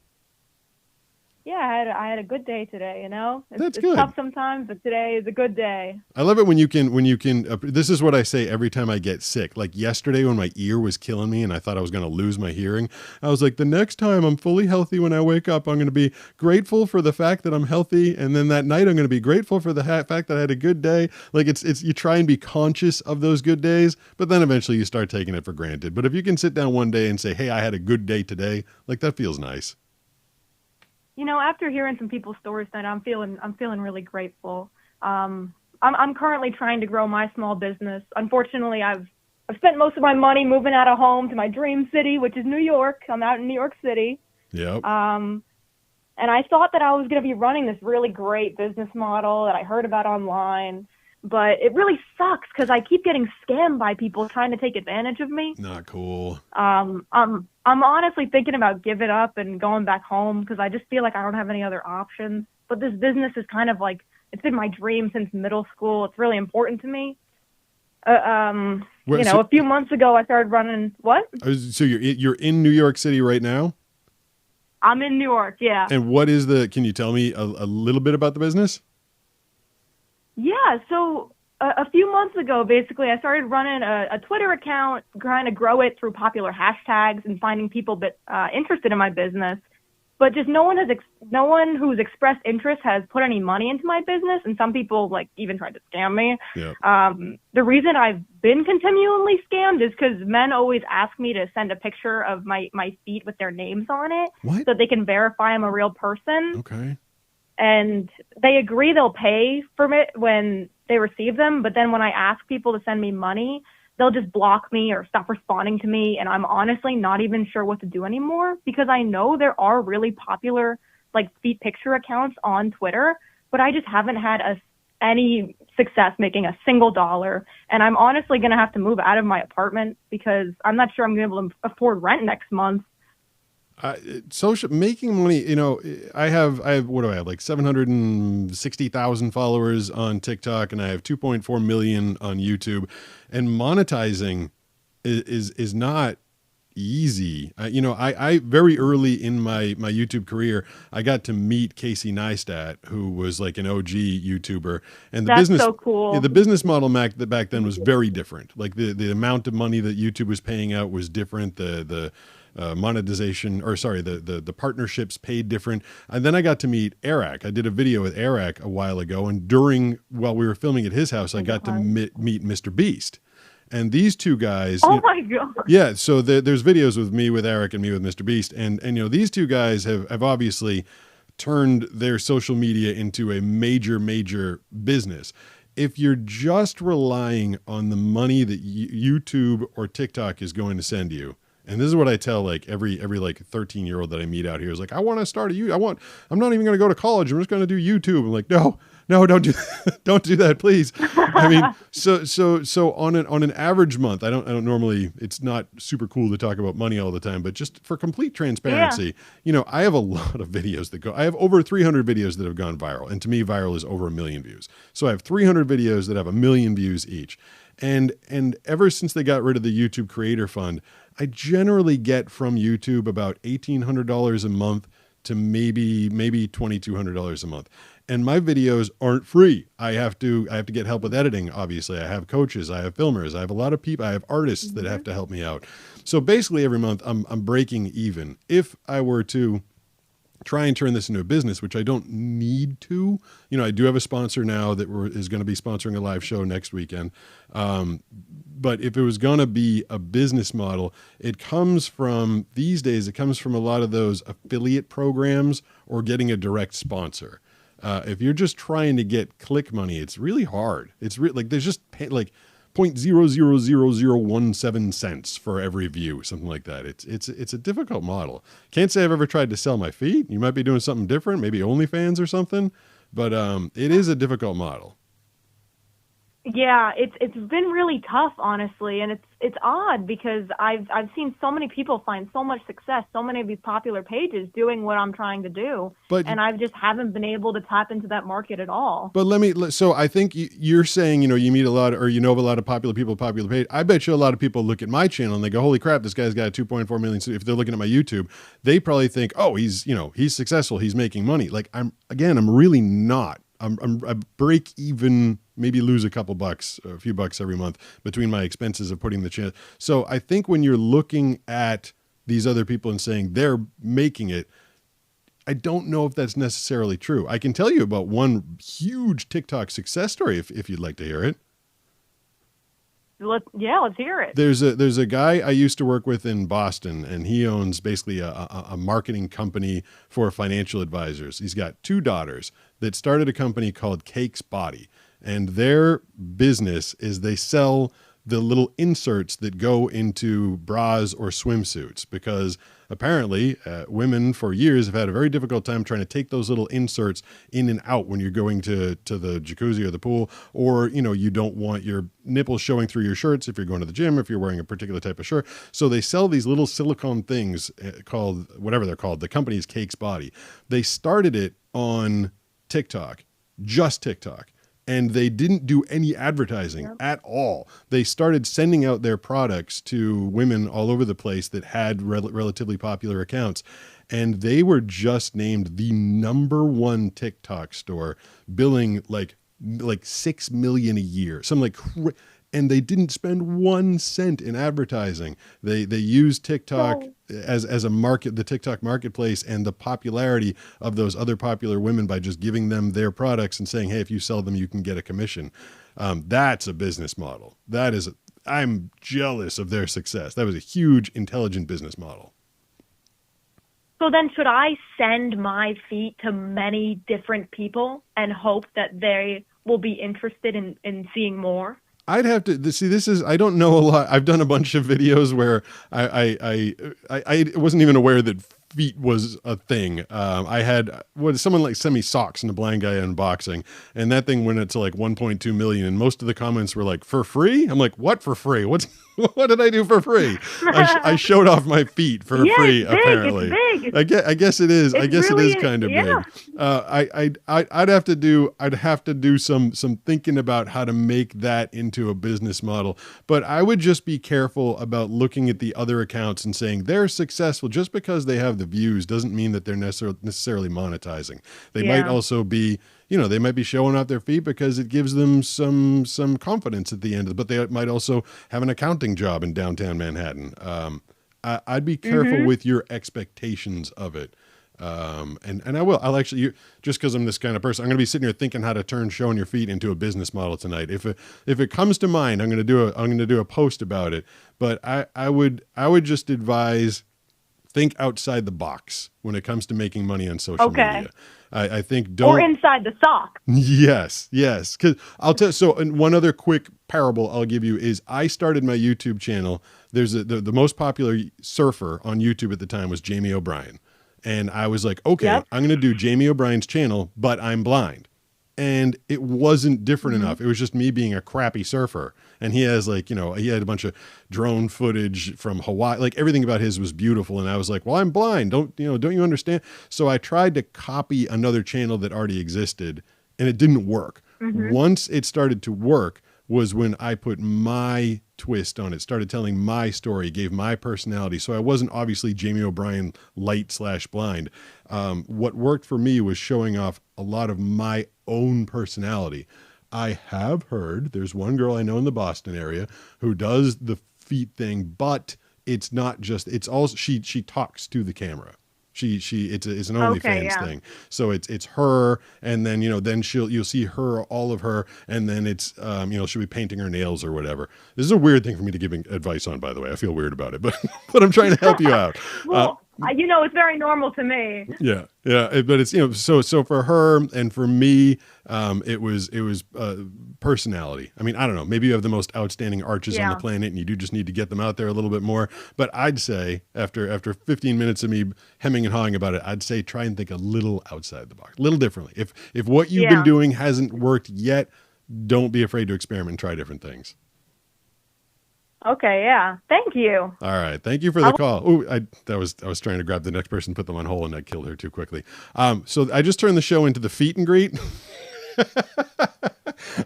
Yeah, I had a good day today, That's good. It's tough sometimes, but today is a good day. I love it when you can, this is what I say every time I get sick. Like yesterday when my ear was killing me and I thought I was going to lose my hearing, I was like, the next time I'm fully healthy when I wake up, I'm going to be grateful for the fact that I'm healthy. And then that night I'm going to be grateful for the fact that I had a good day. Like it's you try and be conscious of those good days, but then eventually you start taking it for granted. But if you can sit down one day and say, hey, I had a good day today, like that feels nice. After hearing some people's stories tonight, I'm feeling really grateful. I'm currently trying to grow my small business. Unfortunately, I've spent most of my money moving out of home to my dream city, which is New York. I'm out in New York City. Yep. And I thought that I was going to be running this really great business model that I heard about online, but it really sucks because I keep getting scammed by people trying to take advantage of me. Not cool. I'm honestly thinking about giving up and going back home because I just feel like I don't have any other options. but this business is kind of like, it's been my dream since middle school. It's really important to me. A few months ago, I started running. What? So you're in New York City right now? I'm in New York, yeah. And what is can you tell me a little bit about the business? Yeah, so a few months ago, basically, I started running a Twitter account, trying to grow it through popular hashtags and finding people that interested in my business. But just no one who's expressed interest has put any money into my business, and some people like even tried to scam me. Yeah. The reason I've been continually scammed is because men always ask me to send a picture of my feet with their names on it, so they can verify I'm a real person. Okay. And they agree they'll pay for it when they receive them, but then when I ask people to send me money, they'll just block me or stop responding to me, and I'm honestly not even sure what to do anymore, because I know there are really popular like feet picture accounts on Twitter, but I just haven't had any success making a single dollar, and I'm honestly going to have to move out of my apartment because I'm not sure I'm going to be able to afford rent next month. Making money, I have what do I have, like 760,000 followers on TikTok, and I have 2.4 million on YouTube, and monetizing is not easy. I very early in my YouTube career, I got to meet Casey Neistat, who was like an OG YouTuber, and That's so cool. The business model back then was very different. Like the amount of money that YouTube was paying out was different. The monetization, or sorry, the partnerships paid different. And then I got to meet Eric. I did a video with Eric a while ago, and while we were filming at his house, I got to meet Mr. Beast. And these two guys. Oh my God. Yeah. So there's videos with me with Eric and me with Mr. Beast. And these two guys have obviously turned their social media into a major, major business. If you're just relying on the money that YouTube or TikTok is going to send you, and this is what I tell like every like 13-year-old that I meet out here is like, I want to start I'm not even going to go to college. I'm just going to do YouTube. I'm like, no, don't do don't do that, please. I mean, so on an average month, I don't normally, it's not super cool to talk about money all the time, but just for complete transparency, I have a lot of videos I have over 300 videos that have gone viral. And to me, viral is over 1 million views. So I have 300 videos that have 1 million views each. And ever since they got rid of the YouTube Creator Fund, I generally get from YouTube about $1,800 a month to maybe $2,200 a month. And my videos aren't free. I have to get help with editing. Obviously, I have coaches, I have filmers, I have a lot of people, I have artists that have to help me out. So basically every month I'm breaking even. If I were to try and turn this into a business, which I don't need to. I do have a sponsor now that is going to be sponsoring a live show next weekend. But if it was going to be a business model, these days, it comes from a lot of those affiliate programs or getting a direct sponsor. If you're just trying to get click money, it's really hard. It's like there's just like 0.000017 cents for every view, something like that. It's a difficult model. Can't say I've ever tried to sell my feet. You might be doing something different, maybe OnlyFans or something, but it is a difficult model. Yeah, it's been really tough, honestly, and it's odd because I've seen so many people find so much success, so many of these popular pages doing what I'm trying to do, and I just haven't been able to tap into that market at all. But so I think you're saying, you meet a lot, or of a lot of popular people, popular page. I bet you a lot of people look at my channel and they go, holy crap, this guy's got 2.4 million. So if they're looking at my YouTube, they probably think, oh, he's successful, he's making money. Like I'm really not. I break even, maybe lose a few bucks every month between my expenses of putting the channel. So I think when you're looking at these other people and saying they're making it, I don't know if that's necessarily true. I can tell you about one huge TikTok success story if you'd like to hear it. Let's hear it. There's a guy I used to work with in Boston, and he owns basically a marketing company for financial advisors. He's got 2 daughters that started a company called Cake's Body, and their business is they sell the little inserts that go into bras or swimsuits, because apparently women for years have had a very difficult time trying to take those little inserts in and out when you're going to the jacuzzi or the pool, or you don't want your nipples showing through your shirts if you're going to the gym, if you're wearing a particular type of shirt. So they sell these little silicone things called whatever they're called. The company is Cake's Body. They started it on TikTok, just TikTok. And they didn't do any advertising at all. They started sending out their products to women all over the place that had relatively popular accounts. And they were just named the #1 TikTok store, billing like 6 million a year. And they didn't spend 1 cent in advertising. They used TikTok as a market, the TikTok marketplace, and the popularity of those other popular women by just giving them their products and saying, hey, if you sell them, you can get a commission. That's a business model. I'm jealous of their success. That was a huge, intelligent business model. So then should I send my feet to many different people and hope that they will be interested in seeing more? I'd have to see. I don't know a lot. I've done a bunch of videos where I wasn't even aware that feet was a thing. I had someone like send me socks and a blind guy unboxing, and that thing went up to like 1.2 million. And most of the comments were like, "For free?" I'm like, "What for free? What did I do for free?" I showed off my feet for free. It's big, apparently, it's big. I guess it is. I guess really, it is kind of yeah. big. I'd have to do some thinking about how to make that into a business model. But I would just be careful about looking at the other accounts and saying they're successful just because they have the views doesn't mean that they're necessarily monetizing. They might also be, they might be showing off their feet because it gives them some confidence at the end of it, but they might also have an accounting job in downtown Manhattan. I'd be careful with your expectations of it. And I'll actually, just because I'm this kind of person, I'm going to be sitting here thinking how to turn showing your feet into a business model tonight. If it comes to mind, I'm going to do a post about it, but I would just advise, think outside the box when it comes to making money on social media. I think or inside the sock. Yes. Because I'll tell. So, and one other quick parable I'll give you is I started my YouTube channel. There's the most popular surfer on YouTube at the time was Jamie O'Brien, and I was like, okay, I'm going to do Jamie O'Brien's channel, but I'm blind. And it wasn't different enough. It was just me being a crappy surfer. And he has he had a bunch of drone footage from Hawaii. Like everything about his was beautiful. And I was like, well, I'm blind. Don't you understand? So I tried to copy another channel that already existed and it didn't work. Once it started to work was when I put my twist on it, started telling my story, gave my personality. So I wasn't obviously Jamie O'Brien light/blind. What worked for me was showing off a lot of my own personality. I have heard there's one girl I know in the Boston area who does the feet thing, but it's not just, it's also, she talks to the camera. It's an OnlyFans thing. So it's her, and then then you'll see all of her, and then it's she'll be painting her nails or whatever. This is a weird thing for me to give advice on, by the way. I feel weird about it, but I'm trying to help you out. Well, it's very normal to me. Yeah, but it's so for her and for me, it was personality. I mean, I don't know. Maybe you have the most outstanding arches on the planet, and you do just need to get them out there a little bit more. But I'd say after 15 minutes of me hemming and hawing about it, I'd say try and think a little outside the box, a little differently. If what you've been doing hasn't worked yet, don't be afraid to experiment and try different things. Okay, yeah. Thank you. All right. Thank you for the call. Oh, I was trying to grab the next person, put them on hold, and I killed her too quickly. So I just turned the show into the feet and greet.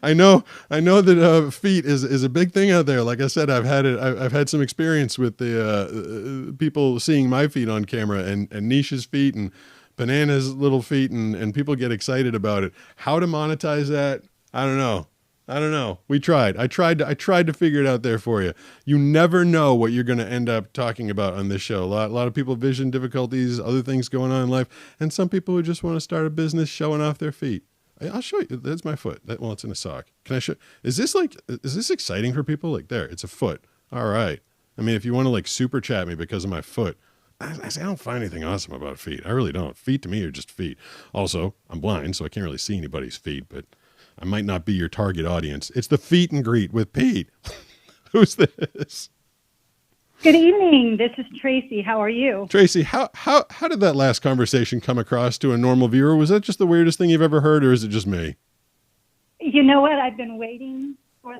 I know that feet is a big thing out there. Like I said, I've had some experience with the people seeing my feet on camera and Nisha's feet and Banana's little feet, and people get excited about it. How to monetize that? I don't know. We tried. I tried to figure it out there for you. You never know what you're going to end up talking about on this show. A lot of people have vision difficulties, other things going on in life, and some people who just want to start a business showing off their feet. I'll show you. That's my foot. Well, it's in a sock. Can I show? Is this exciting for people? Like there, it's a foot. All right. I mean, if you want to super chat me because of my foot, I don't find anything awesome about feet. I really don't. Feet to me are just feet. Also, I'm blind, so I can't really see anybody's feet, but I might not be your target audience. It's the feet and greet with Pete. Who's this? Good evening. This is Tracy. How are you? Tracy, how did that last conversation come across to a normal viewer? Was that just the weirdest thing you've ever heard, or is it just me? You know what? I've been waiting for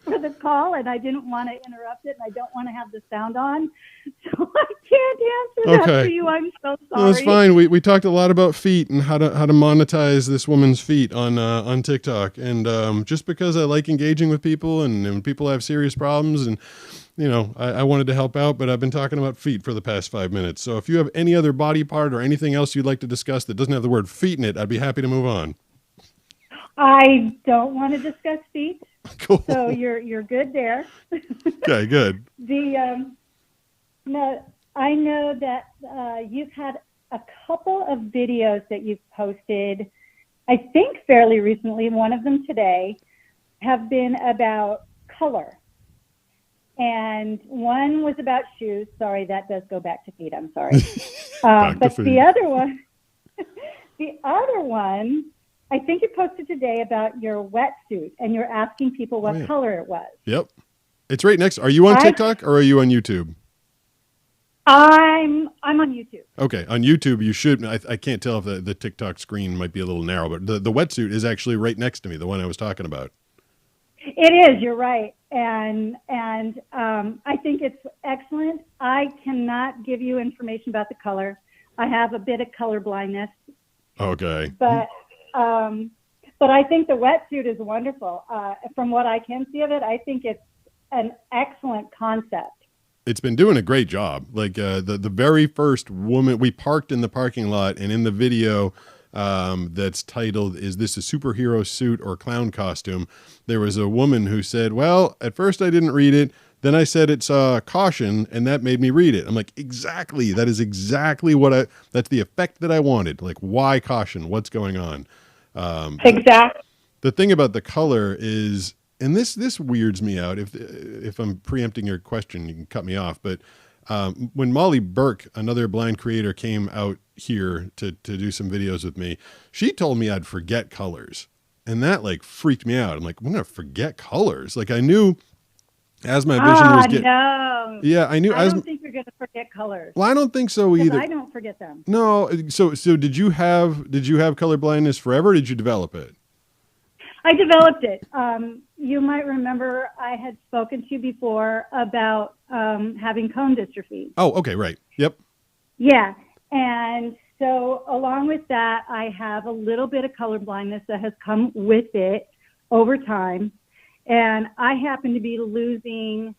for the call, and I didn't want to interrupt it, and I don't want to have the sound on, so I can't answer that for you. I'm so sorry. No, it's fine. We talked a lot about feet and how to monetize this woman's feet on TikTok, and just because I like engaging with people, and when people have serious problems, and I wanted to help out, but I've been talking about feet for the past 5 minutes. So if you have any other body part or anything else you'd like to discuss that doesn't have the word feet in it, I'd be happy to move on. I don't want to discuss feet. Cool. So you're good there. Okay, good. No, I know that you've had a couple of videos that you've posted, I think fairly recently, one of them today, have been about color. And one was about shoes. Sorry, that does go back to feet. I'm sorry. But the other one, I think you posted today about your wetsuit, and you're asking people what color it was. Yep. It's right next. Are you on TikTok or are you on YouTube? I'm on YouTube. Okay, on YouTube you should. I can't tell if the TikTok screen might be a little narrow, but the wetsuit is actually right next to me, the one I was talking about. It is. You're right, and I think it's excellent. I cannot give you information about the color. I have a bit of color blindness. Okay. But I think the wetsuit is wonderful. From what I can see of it, I think it's an excellent concept. It's been doing a great job. Like the very first woman, we parked in the parking lot, and in the video that's titled, "Is this a superhero suit or clown costume?" there was a woman who said, "Well, at first I didn't read it. Then I said it's caution, and that made me read it." I'm like, exactly. That is exactly that's the effect that I wanted. Like, why caution? What's going on? Exactly. The thing about the color is, and this weirds me out. If I'm preempting your question, you can cut me off. But when Molly Burke, another blind creator, came out here to do some videos with me, she told me I'd forget colors, and that like freaked me out. I'm like, I'm gonna forget colors. Like I knew as my vision was getting. No. Yeah, I knew. I don't think you're gonna forget colors. Well, I don't think so either. I don't forget them. No. So did you have color blindness forever? Or did you develop it? I developed it. You might remember I had spoken to you before about having cone dystrophy. Oh, okay, right. Yep. Yeah. And so along with that, I have a little bit of color blindness that has come with it over time. And I happen to be losing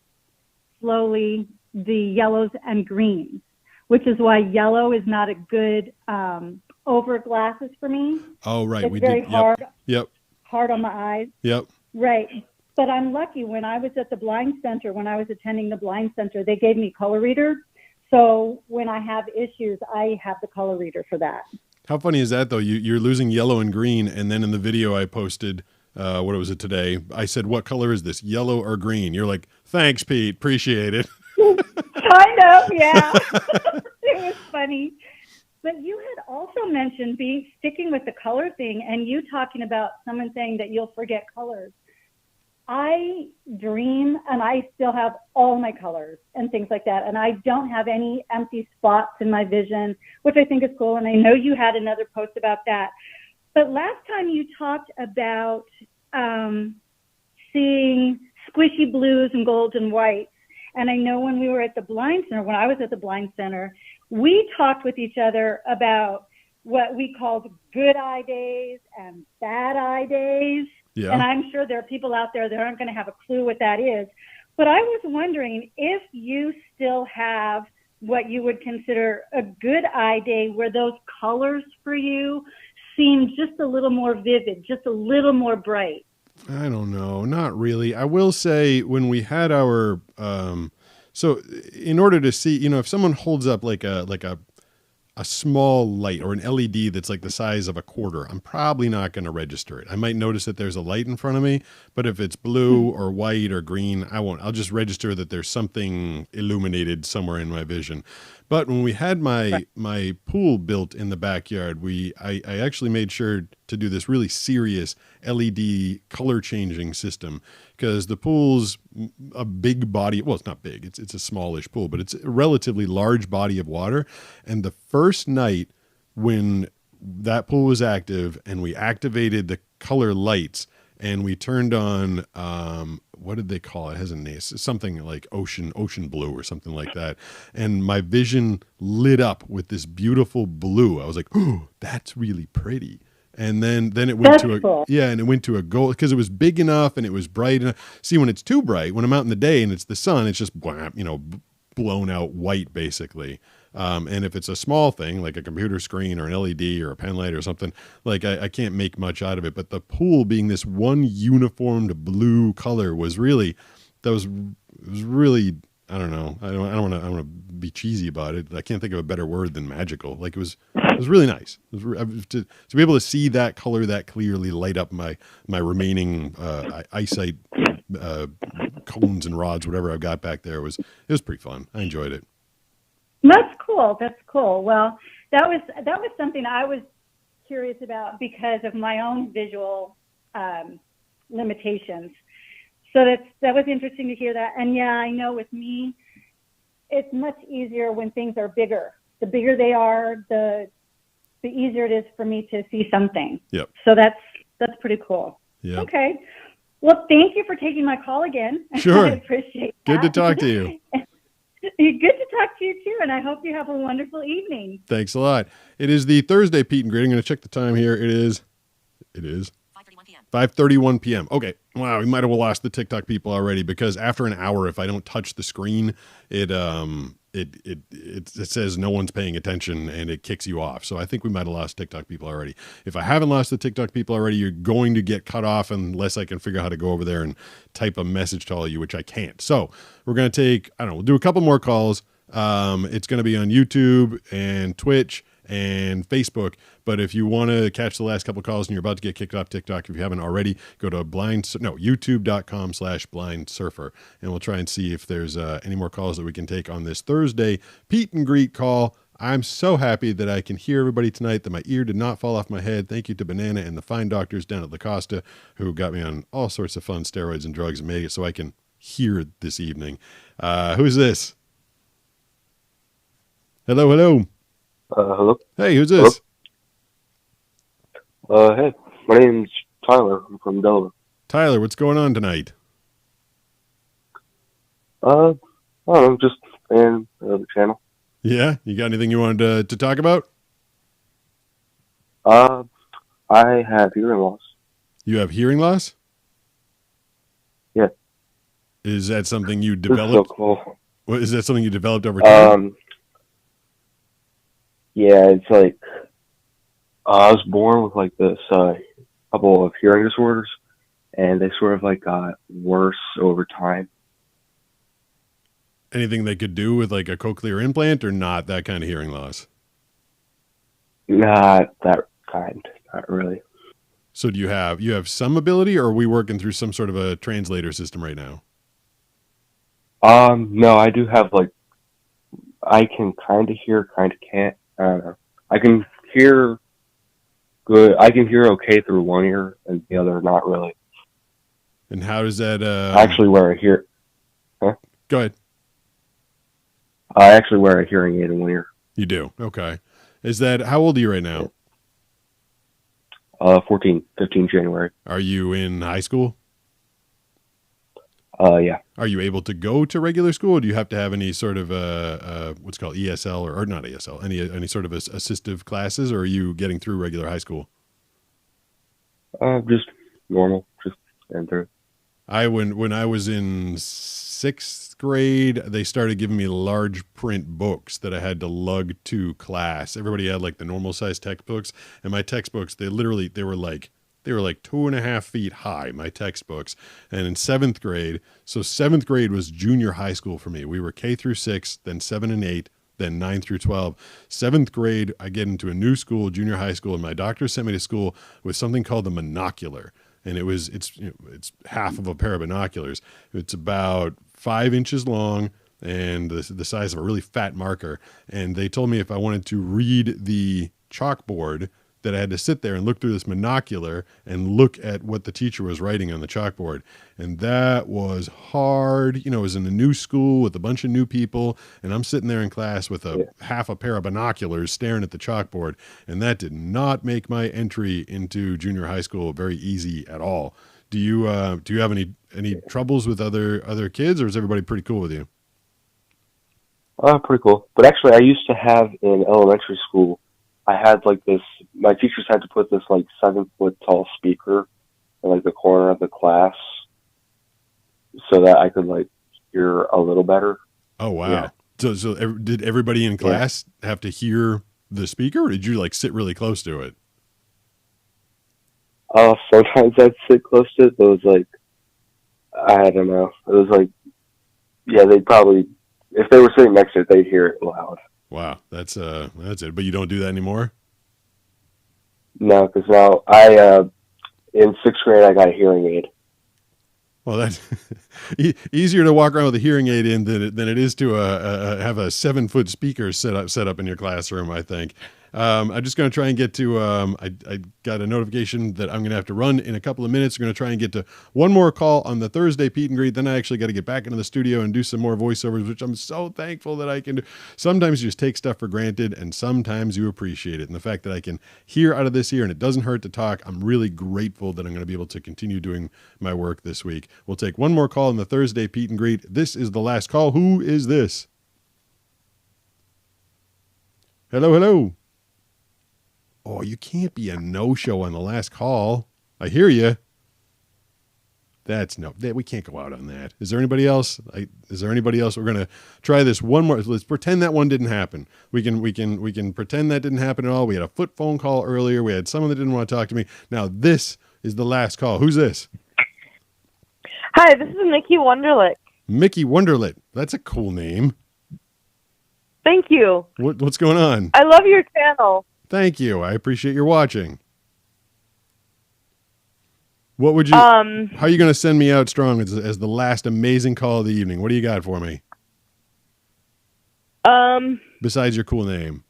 slowly the yellows and greens, which is why yellow is not a good over glasses for me. Oh, right. It's very hard. Yep. Hard on my eyes. Yep. Right. But I'm lucky. When I was at the blind center, when I was attending the blind center, they gave me color reader. So when I have issues, I have the color reader for that. How funny is that, though? You're losing yellow and green, and then in the video I posted, what was it today? I said, "What color is this, yellow or green?" You're like, "Thanks, Pete. Appreciate it." Kind of, yeah. It was funny. But you had also mentioned sticking with the color thing, and you talking about someone saying that you'll forget colors. I dream, and I still have all my colors and things like that, and I don't have any empty spots in my vision, which I think is cool, and I know you had another post about that. But last time you talked about seeing squishy blues and golds and whites, and I know when we were at the blind center, when I was at the blind center, we talked with each other about what we called good eye days and bad eye days. Yeah. And I'm sure there are people out there that aren't going to have a clue what that is. But I was wondering if you still have what you would consider a good eye day where those colors for you seem just a little more vivid, just a little more bright. I don't know. Not really. I will say when we had our, so in order to see, if someone holds up like a small light or an LED that's like the size of a quarter, I'm probably not going to register it. I might notice that there's a light in front of me, but if it's blue or white or green, I won't. I'll just register that there's something illuminated somewhere in my vision. But when we had my pool built in the backyard, I actually made sure to do this really serious LED color changing system, because the pool's a big body. Well, it's not big. It's a smallish pool, but it's a relatively large body of water. And the first night when that pool was active and we activated the color lights and we turned on what did they call it? It has a name. It's something like ocean blue or something like that. And my vision lit up with this beautiful blue. I was like, oh, that's really pretty. And then it went and it went to a gold because it was big enough and it was bright enough. See, when it's too bright, when I'm out in the day and it's the sun, it's just, blown out white basically. And if it's a small thing like a computer screen or an LED or a pen light or something, like I can't make much out of it. But the pool being this one uniformed blue color was really, it was really, I don't know. I don't want to be cheesy about it. I can't think of a better word than magical. Like it was really nice. To be able to see that color that clearly light up my remaining eyesight cones and rods, whatever I've got back there, it was pretty fun. I enjoyed it. That's cool. Well, that was something I was curious about because of my own visual limitations. So that was interesting to hear that. And yeah, I know with me, it's much easier when things are bigger. The bigger they are, the easier it is for me to see something. Yep. So that's pretty cool. Yeah. Okay. Well, thank you for taking my call again. Sure. I appreciate that. Good to talk to you. Good to talk to you too, and I hope you have a wonderful evening. Thanks a lot. It is the Thursday Pete and Grit. I'm going to check the time here. It is 5:31 p.m. Okay. Wow, we might have lost the TikTok people already because after an hour, if I don't touch the screen, it says no one's paying attention and it kicks you off. So I think we might have lost TikTok people already. If I haven't lost the TikTok people already, you're going to get cut off unless I can figure out how to go over there and type a message to all of you, which I can't. So we're going to take, we'll do a couple more calls. It's going to be on YouTube and Twitch and Facebook. But if you want to catch the last couple calls and you're about to get kicked off TikTok, if you haven't already, go to youtube.com/blindsurfer. And we'll try and see if there's any more calls that we can take on this Thursday Pete and Greet call. I'm so happy that I can hear everybody tonight, that my ear did not fall off my head. Thank you to Banana and the fine doctors down at La Costa who got me on all sorts of fun steroids and drugs and made it so I can hear this evening. Who's this? Hello. Hello. Hey, who's this? Hey, my name's Tyler. I'm from Delaware. Tyler, what's going on tonight? I don't know, just a fan of the channel. Yeah? You got anything you wanted to talk about? I have hearing loss. You have hearing loss? Yeah. Is that something you developed? So cool. What, is that something you developed over time? Yeah, it's like I was born with like this couple of hearing disorders, and they sort of like got worse over time. Anything they could do with like a cochlear implant, or not that kind of hearing loss? Not that kind, not really. So do you have some ability, or are we working through some sort of a translator system right now? No, I do have like, I can kind of hear, kind of can't. I don't know. I can hear good. I can hear okay through one ear and the other not really. And how does that? I actually wear a hear. Huh? Go ahead. I actually wear a hearing aid in one ear. You do? Okay. Is that, how old are you right now? 15 January. Are you in high school? Yeah. Are you able to go to regular school, or do you have to have any sort of what's called ESL or not ESL, any sort of assistive classes, or are you getting through regular high school? Just normal, just getting through. When I was in 6th grade, they started giving me large print books that I had to lug to class. Everybody had like the normal size textbooks, and my textbooks, they were like 2.5 feet high, my textbooks. And in 7th grade, so 7th grade was junior high school for me. We were K through 6, then 7 and 8, then 9 through 12. 7th grade, I get into a new school, junior high school, and my doctor sent me to school with something called the monocular. And it's half of a pair of binoculars. It's about 5 inches long and the size of a really fat marker. And they told me if I wanted to read the chalkboard, that I had to sit there and look through this monocular and look at what the teacher was writing on the chalkboard. And that was hard. You know, I was in a new school with a bunch of new people, and I'm sitting there in class with half a pair of binoculars staring at the chalkboard. And that did not make my entry into junior high school very easy at all. Do you have any any troubles with other kids, or is everybody pretty cool with you? Pretty cool. But actually, I used to have in elementary school, I had like this, my teachers had to put this like 7-foot tall speaker in like the corner of the class so that I could like hear a little better. Oh, wow. Yeah. So did everybody in class have to hear the speaker, or did you like sit really close to it? Sometimes I'd sit close to it, but it was like, I don't know. It was like, yeah, they'd probably, if they were sitting next to it, they'd hear it loud. Wow, that's it. But you don't do that anymore? No, because now in 6th grade, I got a hearing aid. Well, that's easier to walk around with a hearing aid in than it is to have a 7-foot speaker set up in your classroom, I think. I'm just going to try and get to, I got a notification that I'm going to have to run in a couple of minutes. I'm going to try and get to one more call on the Thursday Pete and Greet. Then I actually got to get back into the studio and do some more voiceovers, which I'm so thankful that I can do. Sometimes you just take stuff for granted, and sometimes you appreciate it. And the fact that I can hear out of this ear and it doesn't hurt to talk, I'm really grateful that I'm going to be able to continue doing my work this week. We'll take one more call on the Thursday Pete and Greet. This is the last call. Who is this? Hello, hello. Oh, you can't be a no-show on the last call. I hear you. We can't go out on that. Is there anybody else? Is there anybody else? We're going to try this one more. Let's pretend that one didn't happen. We can pretend that didn't happen at all. We had a foot phone call earlier. We had someone that didn't want to talk to me. Now this is the last call. Who's this? Hi, this is Mickey Wonderlick. Mickey Wonderlit. That's a cool name. Thank you. What's going on? I love your channel. Thank you. I appreciate your watching. What would you? How are you going to send me out strong as the last amazing call of the evening? What do you got for me? Besides your cool name.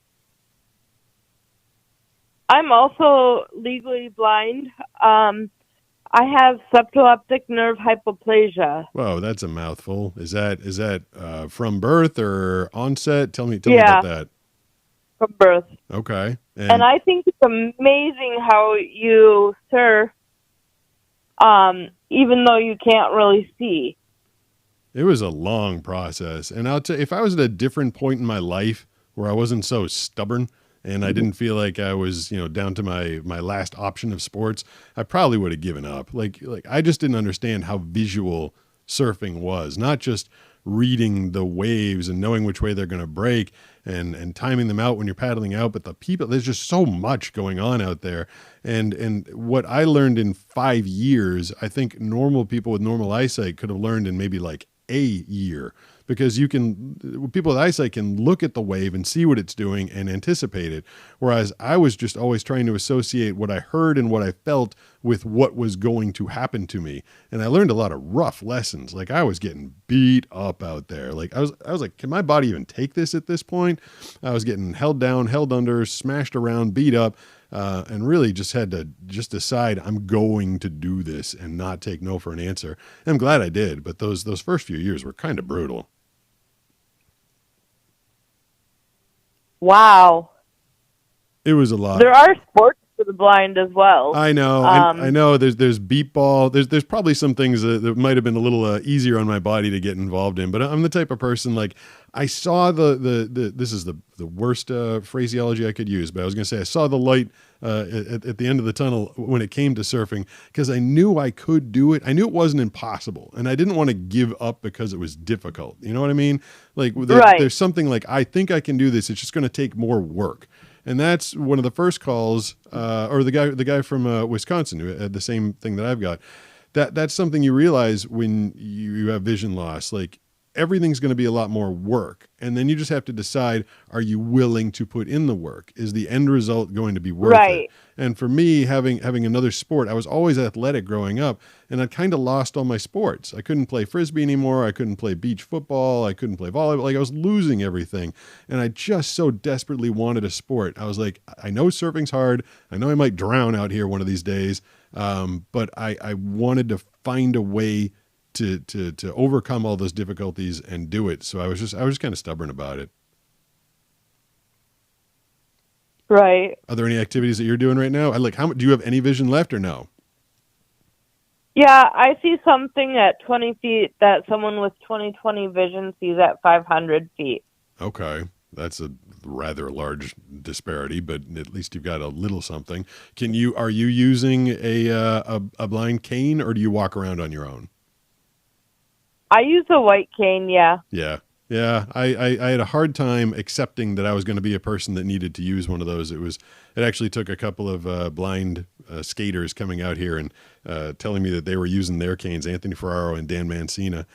I'm also legally blind. I have suboptic nerve hypoplasia. Whoa, that's a mouthful. Is that from birth or onset? Tell me about that. From birth. Okay. And I think it's amazing how you surf, even though you can't really see. It was a long process. And I'll tell you, if I was at a different point in my life where I wasn't so stubborn and I didn't feel like I was, down to my last option of sports, I probably would have given up. Like I just didn't understand how visual surfing was, not just reading the waves and knowing which way they're going to break and timing them out when you're paddling out, but the people, there's just so much going on out there. And what I learned in 5 years, I think normal people with normal eyesight could have learned in maybe like a year, because people with eyesight can look at the wave and see what it's doing and anticipate it. Whereas I was just always trying to associate what I heard and what I felt with what was going to happen to me. And I learned a lot of rough lessons. Like I was getting beat up out there. Like I was like, can my body even take this at this point? I was getting held down, held under, smashed around, beat up. And really just had to decide I'm going to do this and not take no for an answer. And I'm glad I did, but those first few years were kind of brutal. Wow. It was a lot. There are sports for the blind as well. I know. I know. There's beep ball. There's probably some things that might have been a little easier on my body to get involved in. But I'm the type of person, like, I saw this is the worst phraseology I could use, but I was going to say I saw the light at the end of the tunnel when it came to surfing, because I knew I could do it. I knew it wasn't impossible, and I didn't want to give up because it was difficult. You know what I mean? Like there's something like, I think I can do this. It's just going to take more work. And that's one of the first calls, or the guy from Wisconsin who had the same thing that I've got. That's something you realize when you have vision loss. Like, everything's going to be a lot more work. And then you just have to decide, are you willing to put in the work? Is the end result going to be worth it? And for me, having another sport, I was always athletic growing up, and I kind of lost all my sports. I couldn't play Frisbee anymore. I couldn't play beach football. I couldn't play volleyball. Like, I was losing everything. And I just so desperately wanted a sport. I was like, I know surfing's hard. I know I might drown out here one of these days. But I wanted to find a way to overcome all those difficulties and do it. So I was just kind of stubborn about it. Right. Are there any activities that you're doing right now? Do you have any vision left or no? Yeah, I see something at 20 feet that someone with 20/20 vision sees at 500 feet. Okay. That's a rather large disparity, but at least you've got a little something. Are you using a blind cane, or do you walk around on your own? I use a white cane, yeah. Yeah. Yeah. I had a hard time accepting that I was going to be a person that needed to use one of those. It actually took a couple of blind skaters coming out here and telling me that they were using their canes, Anthony Ferraro and Dan Mancina,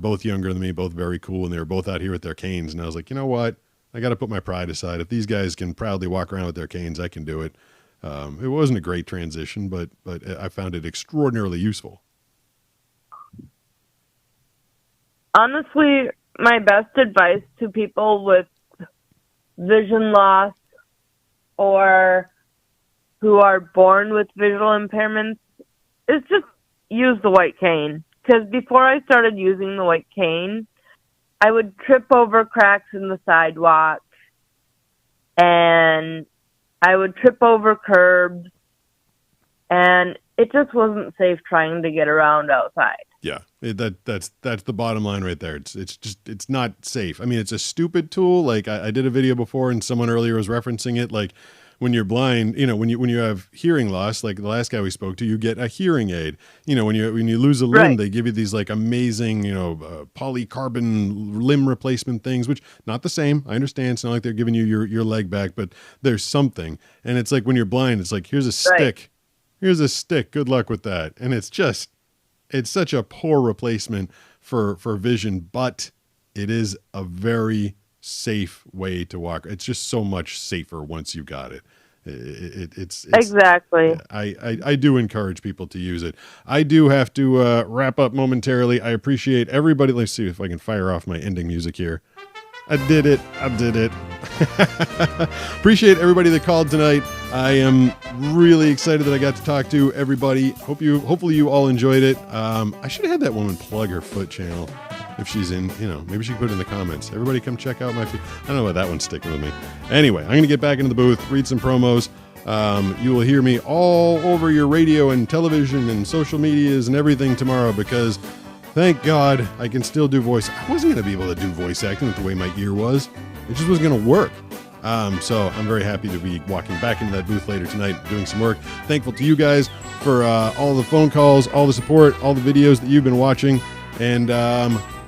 both younger than me, both very cool, and they were both out here with their canes. And I was like, you know what? I got to put my pride aside. If these guys can proudly walk around with their canes, I can do it. It wasn't a great transition, but I found it extraordinarily useful. Honestly, my best advice to people with vision loss or who are born with visual impairments is just use the white cane. Because before I started using the white cane, I would trip over cracks in the sidewalk, and I would trip over curbs, and it just wasn't safe trying to get around outside. Yeah, that's the bottom line right there. It's not safe. I mean, it's a stupid tool. Like I did a video before, and someone earlier was referencing it. Like when you're blind, when you have hearing loss, like the last guy we spoke to, you get a hearing aid. When you lose a limb, Right. They give you these like amazing, polycarbon limb replacement things, which not the same. I understand. It's not like they're giving you your leg back, but there's something. And it's like when you're blind, it's like, here's a stick. Right. Here's a stick. Good luck with that. And it's such a poor replacement for vision, but it is a very safe way to walk. It's just so much safer once you've got it. It's exactly. I do encourage people to use it. I do have to wrap up momentarily. I appreciate everybody. Let's see if I can fire off my ending music here. I did it. Appreciate everybody that called tonight. I am really excited that I got to talk to everybody. Hopefully you all enjoyed it. I should have had that woman plug her foot channel if she's in, maybe she can put it in the comments. Everybody come check out my feed. I don't know why that one's sticking with me. Anyway, I'm going to get back into the booth, read some promos. You will hear me all over your radio and television and social medias and everything tomorrow because thank God I can still do voice. I wasn't going to be able to do voice acting with the way my ear was. It just wasn't going to work. So I'm very happy to be walking back into that booth later tonight, doing some work. Thankful to you guys for all the phone calls, all the support, all the videos that you've been watching. And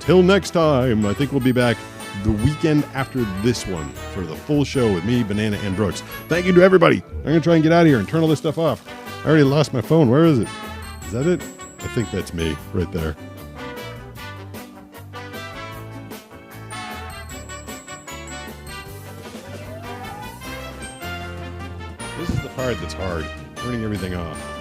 till next time, I think we'll be back the weekend after this one for the full show with me, Banana, and Brooks. Thank you to everybody. I'm going to try and get out of here and turn all this stuff off. I already lost my phone. Where is it? Is that it? I think that's me right there. This is the part that's hard, turning everything off.